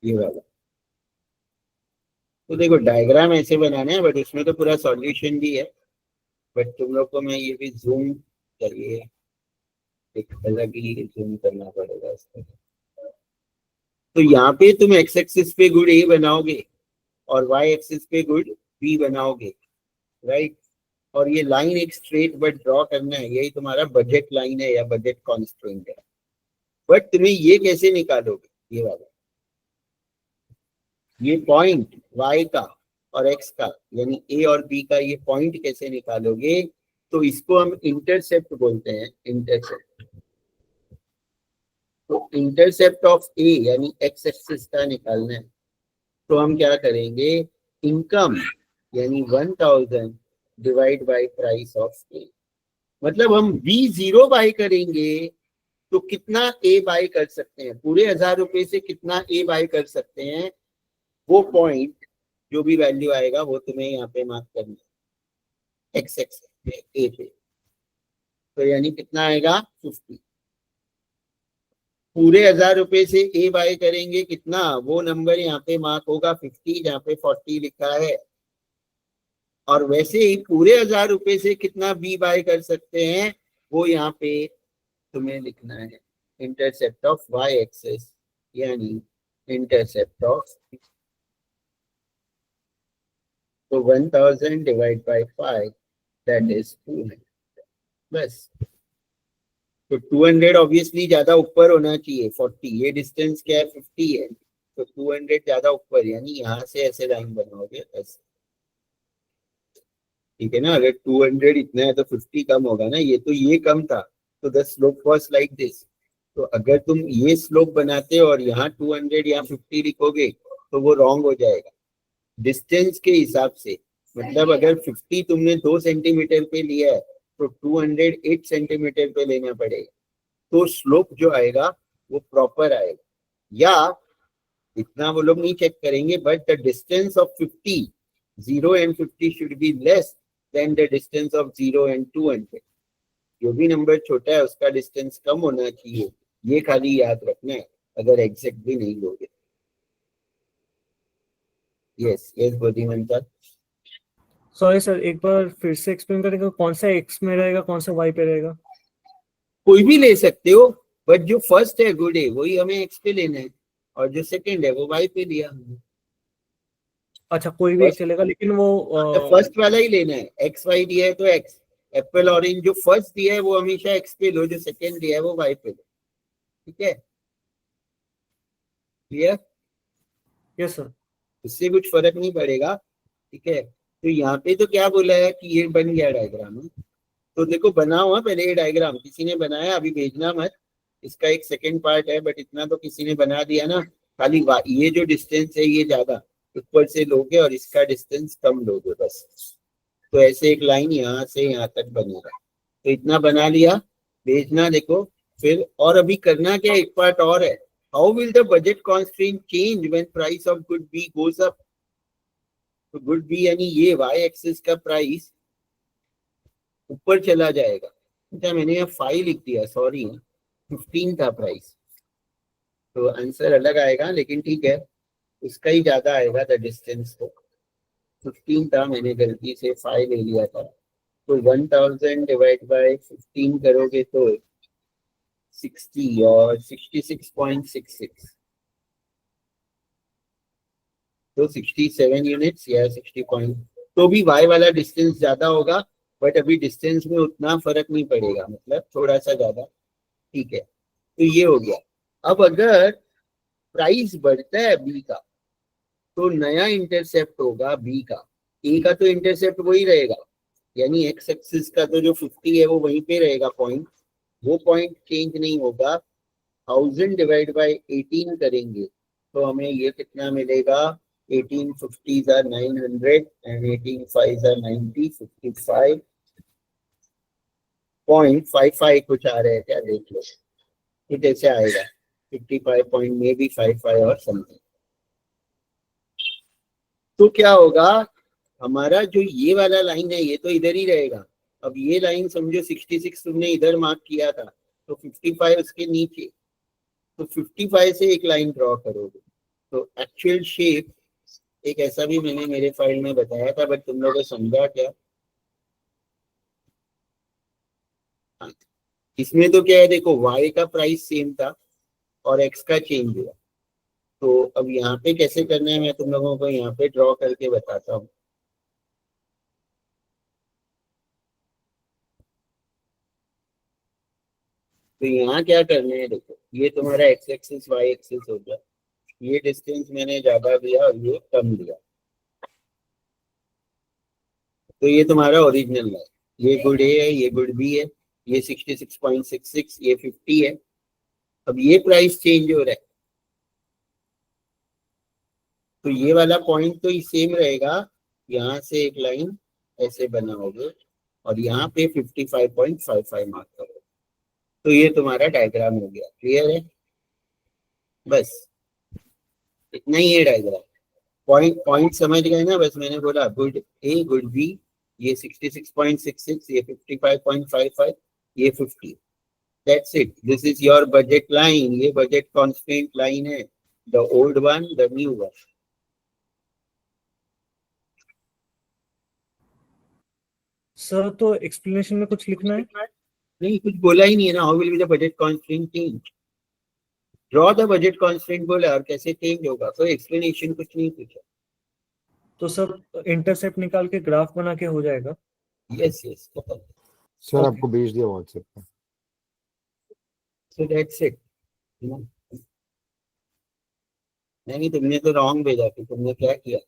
S1: ये वाला, तो देखो डायग्राम ऐसे बनाना है, बट इसमें तो पूरा सॉल्यूशन भी है. बट तुम लोग को मैं ये भी जूम करिए, एक अलग ही जूम करना पड़ेगा इसको. तो यहाँ पे तुम एक्स एक्सिस पे गुड ए बनाओगे और वाई एक्सिस पे गुड बी बनाओगे, राइट. और ये लाइन एक स्ट्रेट बट ड्रॉ करना है, यही तुम्हारा बजट लाइन है या बजट कॉन्स्ट्रेंट है. बट तुम्हें ये कैसे निकालोगे, ये वाला, ये पॉइंट y का और x का यानी a और b का ये पॉइंट कैसे निकालोगे, तो इसको हम इंटरसेप्ट बोलते हैं. इंटरसेप्ट, तो इंटरसेप्ट ऑफ a यानी x एक्सिस का निकालना है. तो हम क्या करेंगे, इनकम यानी 1000 divide by price of a. मतलब हम b0 बाय करेंगे तो कितना a बाय कर सकते हैं, पूरे 1000 रुपए से कितना a बाय कर सकते हैं, वो पॉइंट जो भी वैल्यू आएगा वो तुम्हें यहाँ पे मार्क करना है एक्स एक्स पे ए पे. तो यानी कितना आएगा 50. पूरे 1000 रुपए से ए बाय करेंगे कितना, वो नंबर यहाँ पे मार्क होगा 50 जहाँ पे 40 लिखा है. और वैसे ही पूरे 1000 रुपए से कितना बी बाय कर सकते हैं वो यहाँ पे तुम्हें लिखना है. इंटरसेप्ट ऑफ वाई एक्सिस यानी इंटरसेप्ट ऑफ, तो 1000 डिवाइड बाय 5 दैट इज 200. बस. तो 200 ऑब्वियसली ज्यादा ऊपर होना चाहिए 40, ये डिस्टेंस क्या है 50 है, तो 200 ज्यादा ऊपर, यानी यहाँ से ऐसे लाइन बनाओगे ऐसे, ठीक है ना. अगर 200 इतना है तो 50 कम होगा ना, ये तो ये कम था, तो the slope was like this. तो अगर तुम ये स्लोप बनाते हो और यहाँ 200 या 50 लिखोगे तो वो रॉन्ग हो जाएगा डिस्टेंस के हिसाब से. मतलब अगर 50 तुमने 2 सेंटीमीटर पे लिया है तो 200 8 सेंटीमीटर पे लेना पड़ेगा, तो स्लोप जो आएगा वो प्रॉपर आएगा. या इतना वो लोग नहीं चेक करेंगे, but the distance of 50 0 and 50 should be less than the distance of 0 and 200. जो भी नंबर छोटा है उसका डिस्टेंस कम होना चाहिए, ये खाली याद रखना है अगर एग्जैक्ट भी नहीं लोगे. यस यस बुद्धिमान सर.
S5: सॉरी सर, एक बार फिर से एक्सप्लेन करेगा, कौन सा एक्स में रहेगा कौन सा वाई पे रहेगा?
S1: कोई भी ले सकते हो, बट जो फर्स्ट है गुड है वही हमें एक्स पे लेना है, और जो सेकंड है वो वाई पे लिया हमने.
S5: अच्छा, कोई भी एक चलेगा, लेकिन वो
S1: फर्स्ट वाला ही लेना है. एक्स वाई दिया है तो एक्स, एप्पल ऑरेंज जो फर्स्ट दिया है वो हमेशा एक्स पे लो, जो सेकंड दिया है वो वाई पे लो. ठीक है, क्लियर.
S5: Yes sir.
S1: इससे कुछ फर्क नहीं पड़ेगा. ठीक है, तो यहाँ पे तो क्या बोला है कि ये बन गया डायग्राम. तो देखो बना हुआ पहले ये डायग्राम किसी ने बनाया, अभी भेजना मत, इसका एक सेकंड पार्ट है, बट इतना तो किसी ने बना दिया ना. खाली ये जो डिस्टेंस है ये ज्यादा, ऊपर से लोगे और इसका डिस्टेंस कम लोगे बस। तो ऐसे एक लाइन यहाँ से यहाँ तक बनेगा। तो इतना बना लिया, भेजना देखो फिर। और अभी करना क्या, एक पार्ट और है, how will the budget constraint change when price of good B goes up. तो गुड बी यानी ये वाई एक्सिस का प्राइस ऊपर चला जाएगा। अच्छा मैंने यहाँ 5 लिख दिया, सॉरी 15 था प्राइस, तो आंसर अलग आएगा, लेकिन ठीक है उसका ही ज्यादा आएगा द डिस्टेंस। तो 15 था, मैंने गलती से 5 ले लिया था। तो 1000 डिवाइड बाय 15 करोगे तो 60 और 66.66, तो 67 यूनिट्स या 60 पॉइंट। तो भी वाई वाला डिस्टेंस ज्यादा होगा, बट अभी डिस्टेंस में उतना फर्क नहीं पड़ेगा, मतलब थोड़ा सा ज्यादा, ठीक है। तो ये हो गया। अब अगर प्राइस बढ़ता है बी का, तो नया इंटरसेप्ट होगा बी का। ए का तो इंटरसेप्ट वही रहेगा, यानी एक्स एक्सिस का तो जो 50 है वो वहीं पे रहेगा पॉइंट, वो पॉइंट चेंज नहीं होगा। 1000 डिवाइड बाय 18 करेंगे तो हमें ये कितना मिलेगा, 18 50s are 900 and 18 5s are 90, 55.55 कुछ आ रहे हैं क्या, देख लो कुछ ऐसे आएगा, 55 पॉइंट में भी 55 और समथिंग। तो क्या होगा, हमारा जो ये वाला लाइन है ये तो इधर ही रहेगा। अब ये लाइन समझो 66 तुमने इधर मार्क किया था, तो 55 उसके नीचे, तो 55 से एक लाइन ड्रॉ करोगे। तो एक्चुअल शेप एक ऐसा भी मैंने मेरे फाइल में बताया था, बट तुम लोगों को समझा क्या। हाँ, इसमें तो क्या है, देखो y का प्राइस सेम था और x का चेंज हुआ। तो अब यहाँ पे कैसे करना है मैं तुम लोगों को यहाँ पे ड्रॉ करके बताता हूँ। तो यहाँ क्या करना है, देखो ये तुम्हारा x एक्सिस y एक्सिस हो गया, ये डिस्टेंस मैंने ज्यादा दिया और ये कम दिया। तो ये तुम्हारा ओरिजिनल है, ये गुड ए है, ये गुड बी है, ये 66.66, ये 50 है। अब ये प्राइस चेंज हो रहा है, तो ये वाला पॉइंट तो सेम रहेगा। यहाँ से एक लाइन ऐसे बनाओगे और यहाँ पे 55.55 मार्क करोगे। तो ये तुम्हारा डायग्राम हो गया, क्लियर है, बस इतना ही है डायग्राम। पॉइंट पॉइंट समझ गए ना, बस मैंने बोला गुड ए गुड बी, ये 66.66, ये 55.55, ये 50, that's it, this is your budget line. ये बजट कॉन्स्टेंट लाइन है, the old one the new one.
S5: Sir तो एक्सप्लेनेशन में कुछ लिखना है?
S1: नहीं कुछ बोला ही नहीं है ना, how will be the budget constant change, draw the budget constant बोला, और कैसे चेंज होगा, तो एक्सप्लेनेशन कुछ नहीं पूछा।
S5: तो सब इंटरसेप्ट निकाल के ग्राफ बना के हो जाएगा?
S1: Yes yes,
S2: sir
S5: Okay.
S2: आपको भेज दिया व्हाट्सएप पे।
S1: So that's it. नहीं तुमने तो रॉन्ग भेजा, कि तुमने क्या किया,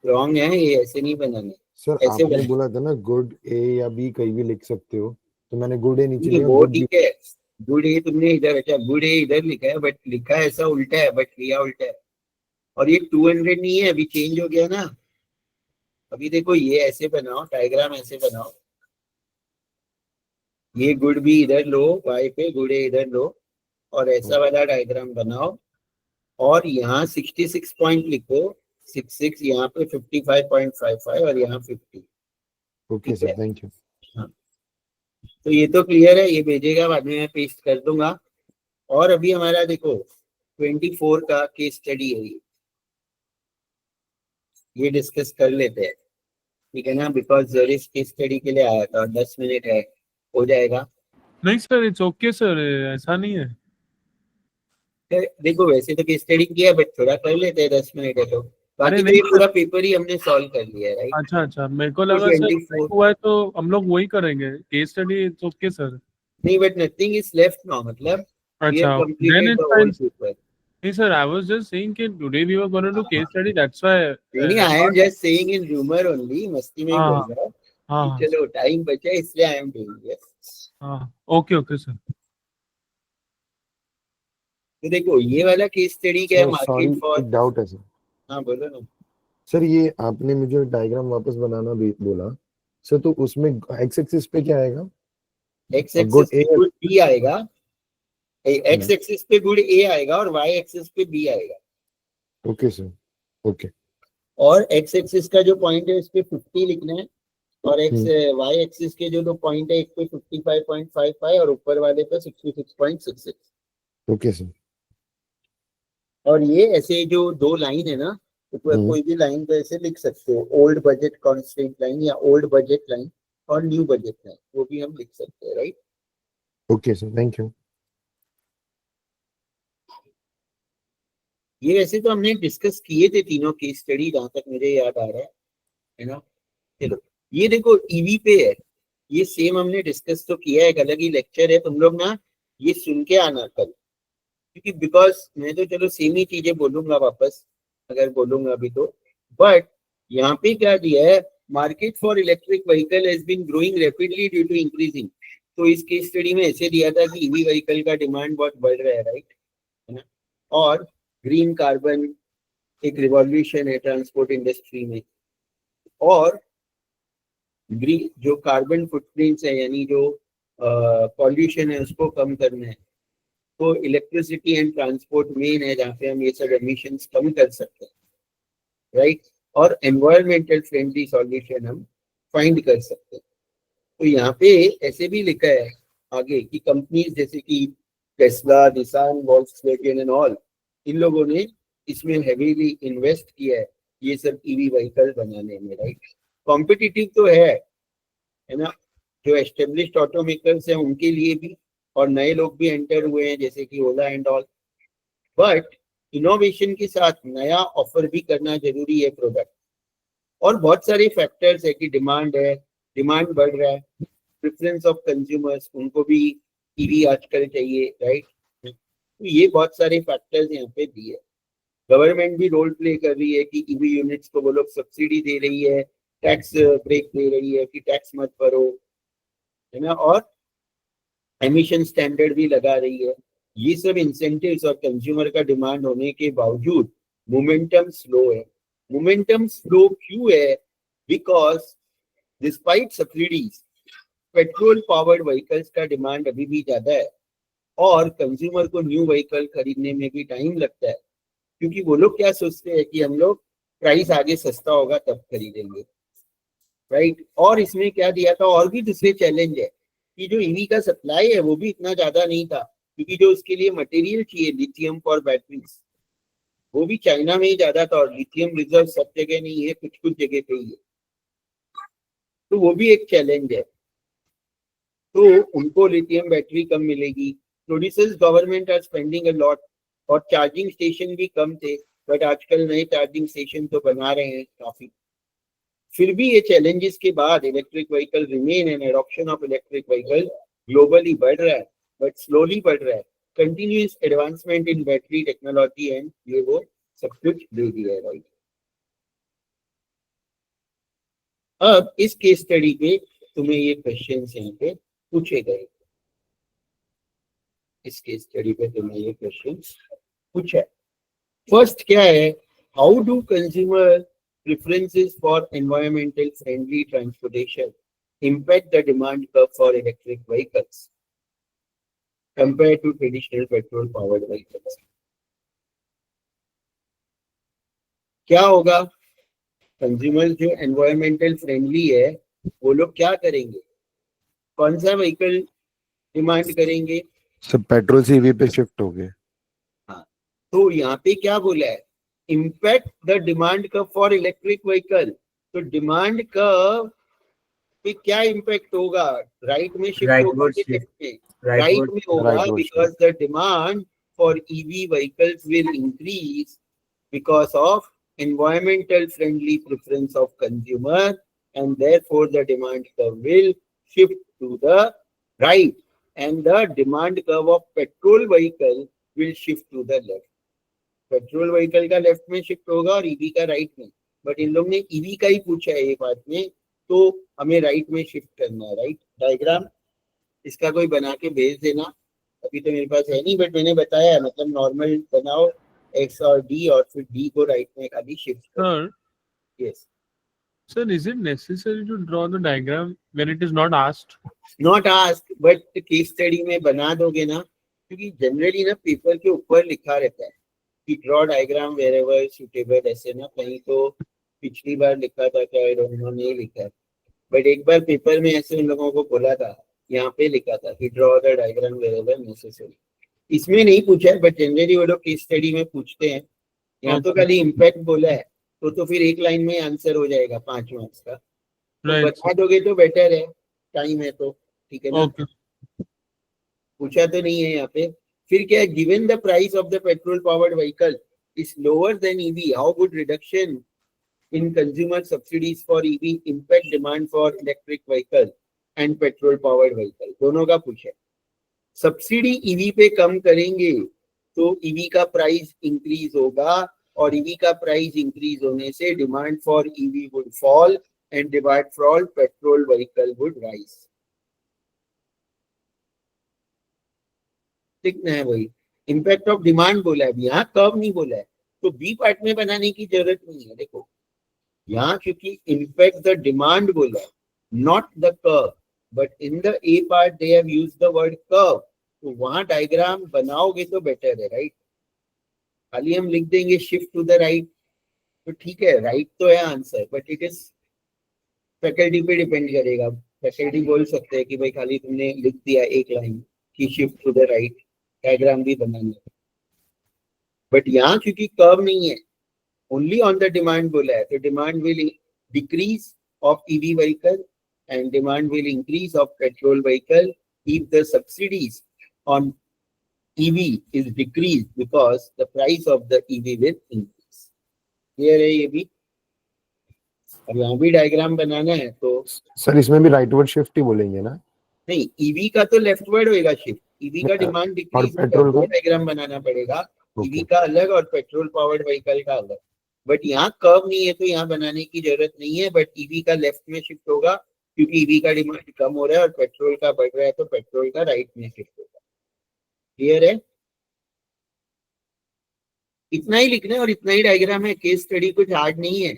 S1: रॉन्ग है ये, ऐसे नहीं बनाना।
S2: सर
S1: ऐसे
S2: आपने
S1: बना,
S2: बोला था ना गुड ए या बी कहीं भी लिख सकते हो, तो मैंने गुड ए नीचे
S1: नहीं
S2: लिखा,
S1: वो
S2: गुड बी।
S1: ठीक है, गुड ए तुमने इधर, अच्छा गुड ए इधर लिखा है, बट लिखा ऐसा उल्टा है, बट लिया उल्टा है। और ये 200 नहीं है, अभी चेंज हो गया ना। अभी देखो ये ऐसे बनाओ, डायग्राम ऐसे बनाओ, ये गुड बी इधर लो, वाई पे गुड ए इधर लो, और ऐसा वाला डायग्राम बनाओ। और यहाँ 66 पॉइंट लिखो, 66 यहाँ पे 55.55 और यहाँ 50।
S2: ओके
S1: ठीक
S2: सर,
S1: है,
S2: थैंक यू।
S1: हाँ तो ये तो क्लियर है, ये भेजेगा बाद में मैं पेस्ट कर दूंगा। और अभी हमारा देखो 24 का केस स्टडी है ये डिस्कस कर लेते हैं, ठीक है ना, बिकॉज जरिस केस स्टडी के लिए आया था और 10 मिनट है, हो जाएगा।
S3: नहीं सर, इट्स ओके सर, ऐसा नहीं है।
S1: देखो वैसे तो केस स्टडी किया, बट थोड़ा कर लेते हैं, 10 मिनट है तो।
S3: अरे
S1: बाकी तो
S3: नहीं
S1: ये
S3: सर,
S1: पूरा पेपर ही हमने सॉल्व कर लिया है, राइट।
S3: अच्छा अच्छा, मेरे को
S1: तो
S3: लगा सर
S1: 24,
S3: हुआ है तो हम लोग वही करेंगे, case study. It's okay sir.
S1: नहीं but nothing is left now, मतलब वी हैव
S3: अच्छा, then
S1: completed the
S3: it's
S1: whole
S3: fine.
S1: Paper.
S3: नहीं sir, I was just saying कि today we were going to case study, that's why.
S1: नहीं I am just saying in humour only, मस्ती में ही
S3: हाँ
S1: बोल रहा हूँ
S3: हाँ
S1: कि
S3: हाँ
S1: चलो टाइम बचा है, इसलिए आई एम डूइंग इट।
S3: हाँ, ओके ओके सर।
S1: तो देखो ये वाला केस स्टडी क्या है,
S2: सर सॉरी,
S1: मार्केट फॉर,
S2: एक डाउट है सर।
S1: हाँ बोलो ना।
S2: सर ये आपने मुझे डायग्राम वापस बनाना भी बोला सर, तो उसमें एक्स एक्सिस पे क्या आएगा?
S1: एक्स
S2: गुड
S1: एक्सिस
S2: ए।
S1: पे गुड बी आएगा, एक्स एक्सिस पे गुड ए आएगा और वाई एक्सिस पे बी आएगा।
S2: Okay sir, okay.
S1: और एक्स एक्सिस का जो पॉइंट है उस पे 50 लिखना है, और एक्स
S2: हम्म।
S1: वाई एक्सिस के जो दो पॉइंट है, एक पे 55.55 और ऊपर वाले पे 66.66।
S2: Okay sir.
S1: और ये ऐसे जो दो लाइन है ना, तो कोई भी लाइन को ऐसे लिख सकते हो, ओल्ड बजट कॉन्स्टेंट लाइन या ओल्ड बजट लाइन और न्यू बजट लाइन, वो भी हम लिख सकते हैं, right.
S2: Okay sir, thank you.
S1: ये वैसे तो हमने डिस्कस किए थे तीनों केस स्टडी, जहां तक मुझे याद आ रहा है ना। चलो ये देखो ईवी पे है, ये सेम हमने डिस्कस तो किया है, एक अलग ही लेक्चर है, तुम लोग ना ये सुन के आना कल, क्योंकि बिकॉज मैं तो चलो सेम ही चीजें बोलूंगा वापस, अगर बोलूंगा अभी तो, बट यहाँ पे क्या दिया है, market for electric vehicle has been growing rapidly due to increasing. तो इस केस स्टडी में ऐसे दिया था कि ईवी व्हीकल का डिमांड बहुत बढ़ रहा है, राइट, है ना। और ग्रीन कार्बन एक रिवॉल्यूशन है ट्रांसपोर्ट इंडस्ट्री में, और ग्रीन जो कार्बन फुटप्रिंट्स है, यानी जो पॉल्यूशन है उसको कम करना है, तो इलेक्ट्रिसिटी एंड ट्रांसपोर्ट मेन है जहाँ पे हम ये सब एमिशंस कम कर सकते हैं, राइट। और एनवायरमेंटल फ्रेंडली सॉल्यूशन हम फाइंड कर सकते हैं। तो यहाँ पे ऐसे भी लिखा है आगे कि कंपनीज जैसे कि Tesla, Nissan, Volkswagen and all, इन लोगों ने इसमें हेवीली इन्वेस्ट किया है ये सब ईवी व्हीकल बनाने में, राइट। कॉम्पिटिटिव तो है ना, जो एस्टेब्लिश्ड ऑटोमेकर्स हैं उनके लिए भी, और नए लोग भी एंटर हुए हैं जैसे कि ओला एंड ऑल, बट इनोवेशन के साथ नया ऑफर भी करना जरूरी है प्रोडक्ट। और बहुत सारे फैक्टर्स है कि डिमांड है, डिमांड बढ़ रहा है, प्रेफरेंस ऑफ कंज्यूमर्स, उनको भी ईवी आजकल चाहिए, राइट। तो ये बहुत सारे फैक्टर्स यहाँ पे दिए। गवर्नमेंट भी रोल प्ले कर रही है कि ईवी यूनिट्स को वो लोग सब्सिडी दे रही है, टैक्स ब्रेक दे रही है कि टैक्स मत भरो, है ना, और एमिशन स्टैंडर्ड भी लगा रही है। ये सब इंसेंटिव्स और कंज्यूमर का डिमांड होने के बावजूद मोमेंटम स्लो है। मोमेंटम स्लो क्यों है? Because despite subsidies petrol powered vehicles का डिमांड अभी भी ज्यादा है, और कंज्यूमर को न्यू व्हीकल खरीदने में भी टाइम लगता है, क्योंकि वो लोग क्या सोचते हैं कि हम लोग प्राइस आगे सस्ता होगा तब खरीदेंगे, राइट। और इसमें क्या दिया था, और भी दूसरे चैलेंज है कि जो ईवी का सप्लाई है वो भी इतना ज्यादा नहीं था, क्योंकि जो उसके लिए मटेरियल चाहिए लिथियम फॉर बैटरीज, वो भी चाइना में ही ज्यादा था, और लिथियम रिजर्व सब जगह नहीं है, कुछ कुछ जगह पे ही है, तो वो भी एक चैलेंज है। तो उनको लिथियम बैटरी कम मिलेगी। Producers government are spending a lot, और चार्जिंग स्टेशन भी कम थे, बट आजकल नए चार्जिंग स्टेशन तो बना रहे हैं काफी। फिर भी ये चैलेंजेस के बाद electric vehicle remain and adoption of electric vehicle globally बढ़ रहा है, बट स्लोली बढ़ रहा है। Continuous advancement in battery technology and ये वो सब कुछ दे दिया है, राइट। अब इस केस स्टडी पे तुम्हें ये क्वेश्चन यहाँ पे पूछे गए, इस केस स्टडी पे तुम्हें ये क्वेश्चन पूछा है। फर्स्ट क्या है, how do consumer preferences for environmental friendly transportation impact the demand curve for electric vehicles compared to traditional petrol powered vehicles? क्या होगा, कंज्यूमर जो एनवायरमेंटल फ्रेंडली है वो लोग क्या करेंगे, कौन सा व्हीकल डिमांड करेंगे?
S2: सब पेट्रोल से ईवी पे शिफ्ट हो गए।
S1: हाँ, तो यहाँ पे क्या बोला है, impact the demand curve for electric vehicle. तो डिमांड कर्व पे क्या इम्पैक्ट होगा, राइट में शिफ्ट होगा कि लेफ्ट में? राइट में होगा, because the demand for EV vehicles will increase because of environmental friendly preference of consumer, and therefore the demand curve will shift to the right, and the demand curve of petrol vehicle will shift to the left. Petrol vehicle का left में shift होगा और EV का right में, but in लोग ने EV का ही पूछा है ये बात में, तो हमें राइट में शिफ्ट करना है, राइट। डायग्राम इसका कोई बना के भेज देना, अभी तो मेरे पास है नहीं, बट मैंने बताया मतलब नॉर्मल बनाओ एक्स और डी, और फिर डी को राइट में खाली शिफ्ट करो।
S3: Sir,
S1: Yes.
S3: Sir, is it necessary to draw the diagram when it is not asked?
S1: Not asked, but case study में बना दोगे ना, क्योंकि जनरली ना पेपर के ऊपर लिखा रहता है कि ड्रॉ डायग्राम वेरेवर सुटेबल, ऐसे ना कहीं तो पिछली बार लिखा था क्या, उन्होंने लिखा है, बट एक बार पेपर में ऐसे उन लोगों को बोला था, यहाँ पे लिखा था कि draw the diagram wherever necessary. इसमें नहीं पूछा है, बट जनरली वो लोग केस स्टडी में पूछते हैं। यहाँ तो
S3: Okay.
S1: खाली इम्पैक्ट बोला है, तो फिर एक लाइन में आंसर हो जाएगा 5 मार्क्स का। तो
S3: Right.
S1: बता दोगे तो बेटर है, टाइम है तो, ठीक है ना।
S3: Okay.
S1: पूछा तो नहीं है यहाँ पे। फिर क्या है, given the price of the petrol powered vehicle is lower than EV, how would reduction in consumer subsidies for EV impact demand for electric vehicle and petrol powered vehicle, दोनों का पूछा है। सब्सिडी ईवी पे कम करेंगे तो EV का price increase होगा, और ईवी का प्राइस इंक्रीज होने से demand for EV would fall and demand for petrol vehicle would rise. लिखना है वही, इम्पैक्ट ऑफ डिमांड बोला है, यहाँ कर्व नहीं बोला है, तो बी पार्ट में बनाने की जरूरत नहीं है। देखो यहाँ क्योंकि इम्पैक्ट द डिमांड बोला है, not the curve, but in the A part they have used the word curve, तो वहां डायग्राम बनाओगे तो बेटर है, राइट। खाली हम लिख देंगे शिफ्ट टू द राइट, तो ठीक है, राइट तो है answer, but it is faculty पे डिपेंड करेगा। फैकल्टी बोल सकते हैं कि भाई खाली तुमने लिख दिया एक लाइन कि shift to the right, diagram भी बनाना है, बट यहाँ क्योंकि कर्व नहीं है, ओनली ऑन द डिमांड बोला है, तो demand will decrease of EV vehicle and demand will increase of petrol vehicle if the subsidies on EV is decreased because the price of the EV will increase. Clear है ये भी? अब यहाँ भी diagram बनाना है तो
S2: सर इसमें भी राइटवर्ड शिफ्ट ही बोलेंगे ना?
S1: नहीं, ईवी का तो लेफ्टवर्ड होएगा शिफ्ट, ईवी का डिमांड डिक्रीज,
S2: पेट्रोल का
S1: डायग्राम बनाना पड़ेगा, ईवी
S2: ओके
S1: का अलग और पेट्रोल पावर्ड व्हीकल का अलग। बट यहाँ कर्व नहीं है तो यहाँ बनाने की जरूरत नहीं है, बट ईवी का लेफ्ट में शिफ्ट होगा क्योंकि ईवी का डिमांड कम हो रहा है और पेट्रोल का बढ़ रहा है, तो पेट्रोल का राइट में शिफ्ट होगा। क्लियर है? इतना ही लिखना है और इतना ही डायग्राम है, केस स्टडी कुछ हार्ड नहीं है।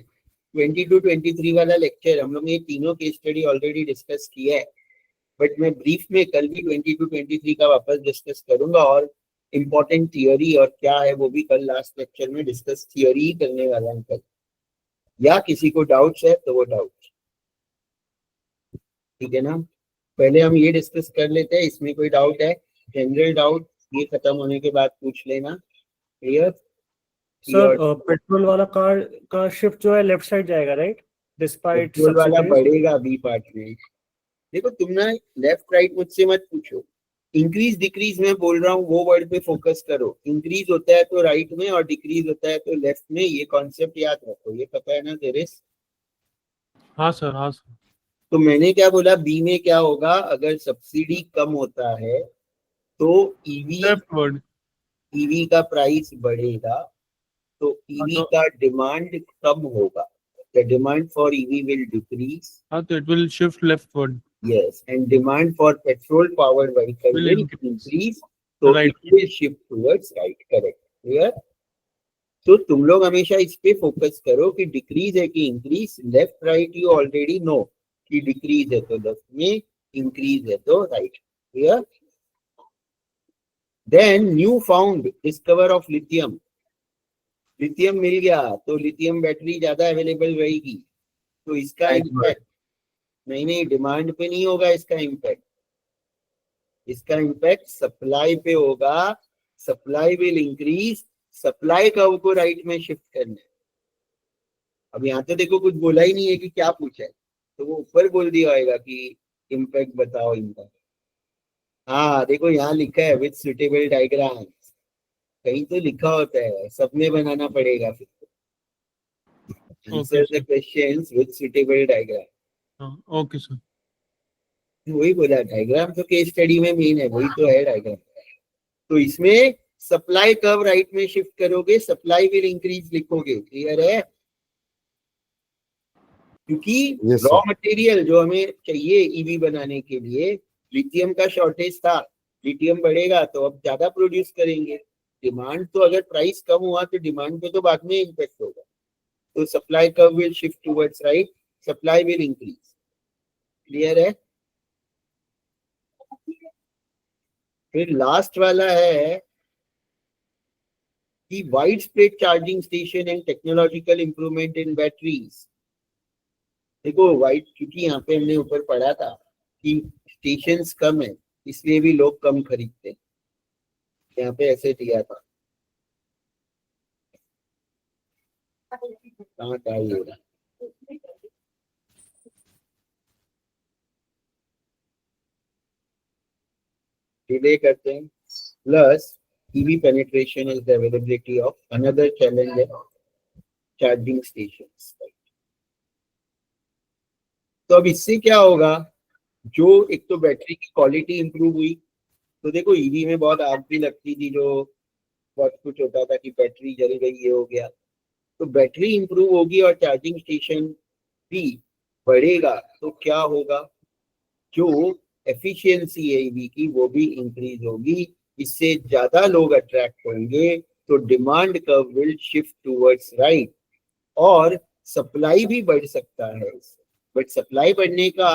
S1: 22-23 वाला लेक्चर हम लोग ने तीनों केस स्टडी ऑलरेडी डिस्कस किया है, बट मैं ब्रीफ में कल भी 22-23 का वापस डिस्कस करूंगा, और इम्पोर्टेंट थियोरी और क्या है वो भी कल लास्ट लेक्चर में डिस्कस, थियोरी ही करने वाला हूं कल, या किसी को डाउट्स है तो वो डाउट, ठीक है ना। पहले हम ये डिस्कस कर लेते हैं, इसमें कोई डाउट है, जनरल डाउट ये खत्म होने के बाद पूछ लेना। क्लियर?
S5: सर पेट्रोल वाला कार का शिफ्ट जो है लेफ्ट साइड जाएगा, राइट, डिस्पाइट
S1: पेट्रोल वाला बढ़ेगा बी पार्ट में। देखो तुम ना लेफ्ट राइट मुझसे मत पूछो, इंक्रीज डिक्रीज में बोल रहा हूँ, वो वर्ड पे फोकस करो। इंक्रीज होता है तो राइट में और डिक्रीज होता है तो लेफ्ट में, ये कॉन्सेप्ट याद रखो, ये पता है ना तेरे?
S3: हाँ सर, हाँ सर।
S1: तो मैंने क्या बोला, बी में क्या होगा, अगर सब्सिडी कम होता है तो
S3: लेफ्टवर्ड
S1: ईवी का प्राइस बढ़ेगा, तो ईवी
S3: तो-
S1: का डिमांड कम होगा, the demand for EV will decrease,
S3: हाँ, तो it will shift leftward.
S1: yes, and demand for petrol powered vehicle
S3: Will
S1: will
S3: increase.
S1: increase, so
S3: Right.
S1: it will shift towards right, correct, clear? तो तुम लोग हमेशा इस पे focus करो कि डिक्रीज है कि increase, left right you already know कि डिक्रीज है तो लेफ्ट में, इंक्रीज है तो right, clear? Then new found discover of lithium, lithium मिल गया तो लिथियम बैटरी ज्यादा अवेलेबल रहेगी, तो इसका इम्पैक्ट नहीं डिमांड पे नहीं होगा, इसका इम्पैक्ट सप्लाई पे होगा, supply will increase, supply curve को राइट में शिफ्ट करना है। अब यहाँ तो देखो कुछ बोला ही नहीं है कि क्या पूछा है, तो वो ऊपर बोल दिया होगा कि इम्पैक्ट बताओ इनका। हाँ देखो यहाँ लिखा है विद सुटेबल डायग्राम, कहीं तो लिखा होता है, सब में बनाना पड़ेगा फिर। Answer the questions with suitable diagram.
S3: Okay sir.
S1: वही बोला, डायग्राम तो केस स्टडी में मेन है, वही तो है डायग्राम। तो इसमें सप्लाई कर्व राइट में शिफ्ट करोगे, सप्लाई विल इंक्रीज लिखोगे, क्लियर है? क्योंकि
S2: Yes,
S1: रॉ
S2: sir.
S1: मटेरियल जो हमें चाहिए ईवी बनाने के लिए, लिथियम का शॉर्टेज था, लिथियम बढ़ेगा तो अब ज्यादा प्रोड्यूस करेंगे, डिमांड तो अगर प्राइस कम हुआ तो डिमांड पे तो बाद में इम्पैक्ट होगा, तो supply curve will shift towards right, supply will increase. Clear है? फिर लास्ट वाला है कि wide spread charging station and technological improvement in batteries. देखो वाइड, क्योंकि यहाँ पे हमने ऊपर पढ़ा था कि स्टेशंस कम है इसलिए भी लोग कम खरीदते हैं, यहाँ पे ऐसे दिया था। कहाँ का ये रहा? डिले करते हैं। Plus EV penetration is the availability of another challenge है charging stations। तो अब इससे क्या होगा, जो एक तो बैटरी की क्वालिटी इंप्रूव हुई, तो देखो ईवी में बहुत आग भी लगती थी, जो बहुत कुछ होता था कि बैटरी जल गई, ये हो गया। तो बैटरी इंप्रूव होगी और चार्जिंग स्टेशन भी बढ़ेगा, तो क्या होगा, जो एफिशिएंसी है ईवी की वो भी इंक्रीज होगी, इससे ज्यादा लोग अट्रैक्ट होंगे, तो demand curve will shift towards right, और सप्लाई भी बढ़ सकता है। बट सप्लाई बढ़ने का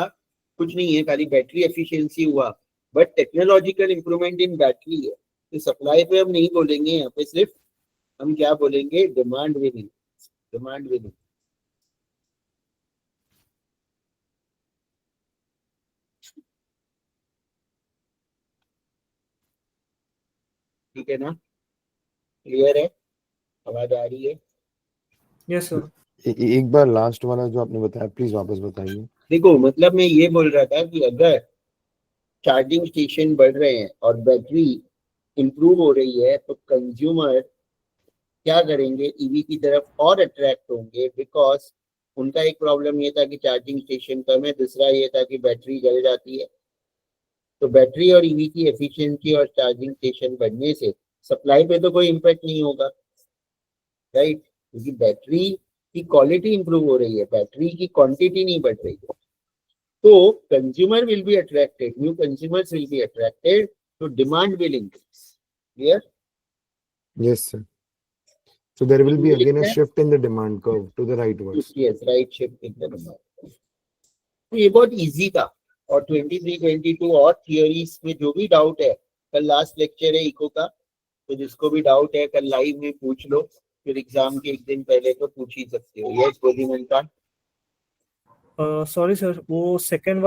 S1: कुछ नहीं है, खाली बैटरी एफिशिएंसी हुआ, but technological improvement in battery है। तो सप्लाई पे हम नहीं बोलेंगे, यहाँ पे सिर्फ हम क्या बोलेंगे, डिमांड विल, डिमांड विल। ठीक है ना? क्लियर है? आवाज आ रही है?
S5: Yes sir.
S2: एक बार लास्ट वाला जो आपने बताया प्लीज वापस बताइए।
S1: देखो मतलब मैं ये बोल रहा था कि अगर चार्जिंग स्टेशन बढ़ रहे हैं और बैटरी इंप्रूव हो रही है, तो कंज्यूमर क्या करेंगे, ईवी की तरफ और अट्रैक्ट होंगे, बिकॉज उनका एक प्रॉब्लम ये था कि चार्जिंग स्टेशन कम है, दूसरा ये था कि बैटरी जल जाती है। तो बैटरी और ईवी की एफिशिएंसी और चार्जिंग स्टेशन बढ़ने से सप्लाई पे तो कोई इम्पैक्ट नहीं होगा, राइट, क्योंकि बैटरी की क्वालिटी इंप्रूव हो रही है, बैटरी की क्वांटिटी नहीं बढ़ रही है। तो consumer will be attracted, new consumers will be attracted, तो demand will increase. Clear?
S2: Yes sir. So there will be again a shift in the demand curve to the rightwards.
S1: Yes, right shift in the demand। तो ये बहुत easy था, और 23, 22 और theories में जो भी डाउट है, कल लास्ट लेक्चर है इको का, तो जिसको भी डाउट है कल लाइव में पूछ लो, फिर एग्जाम के एक दिन पहले तो पूछ ही सकते हो। यस बोधिमन का?
S5: सॉरी सर, वो सेकंड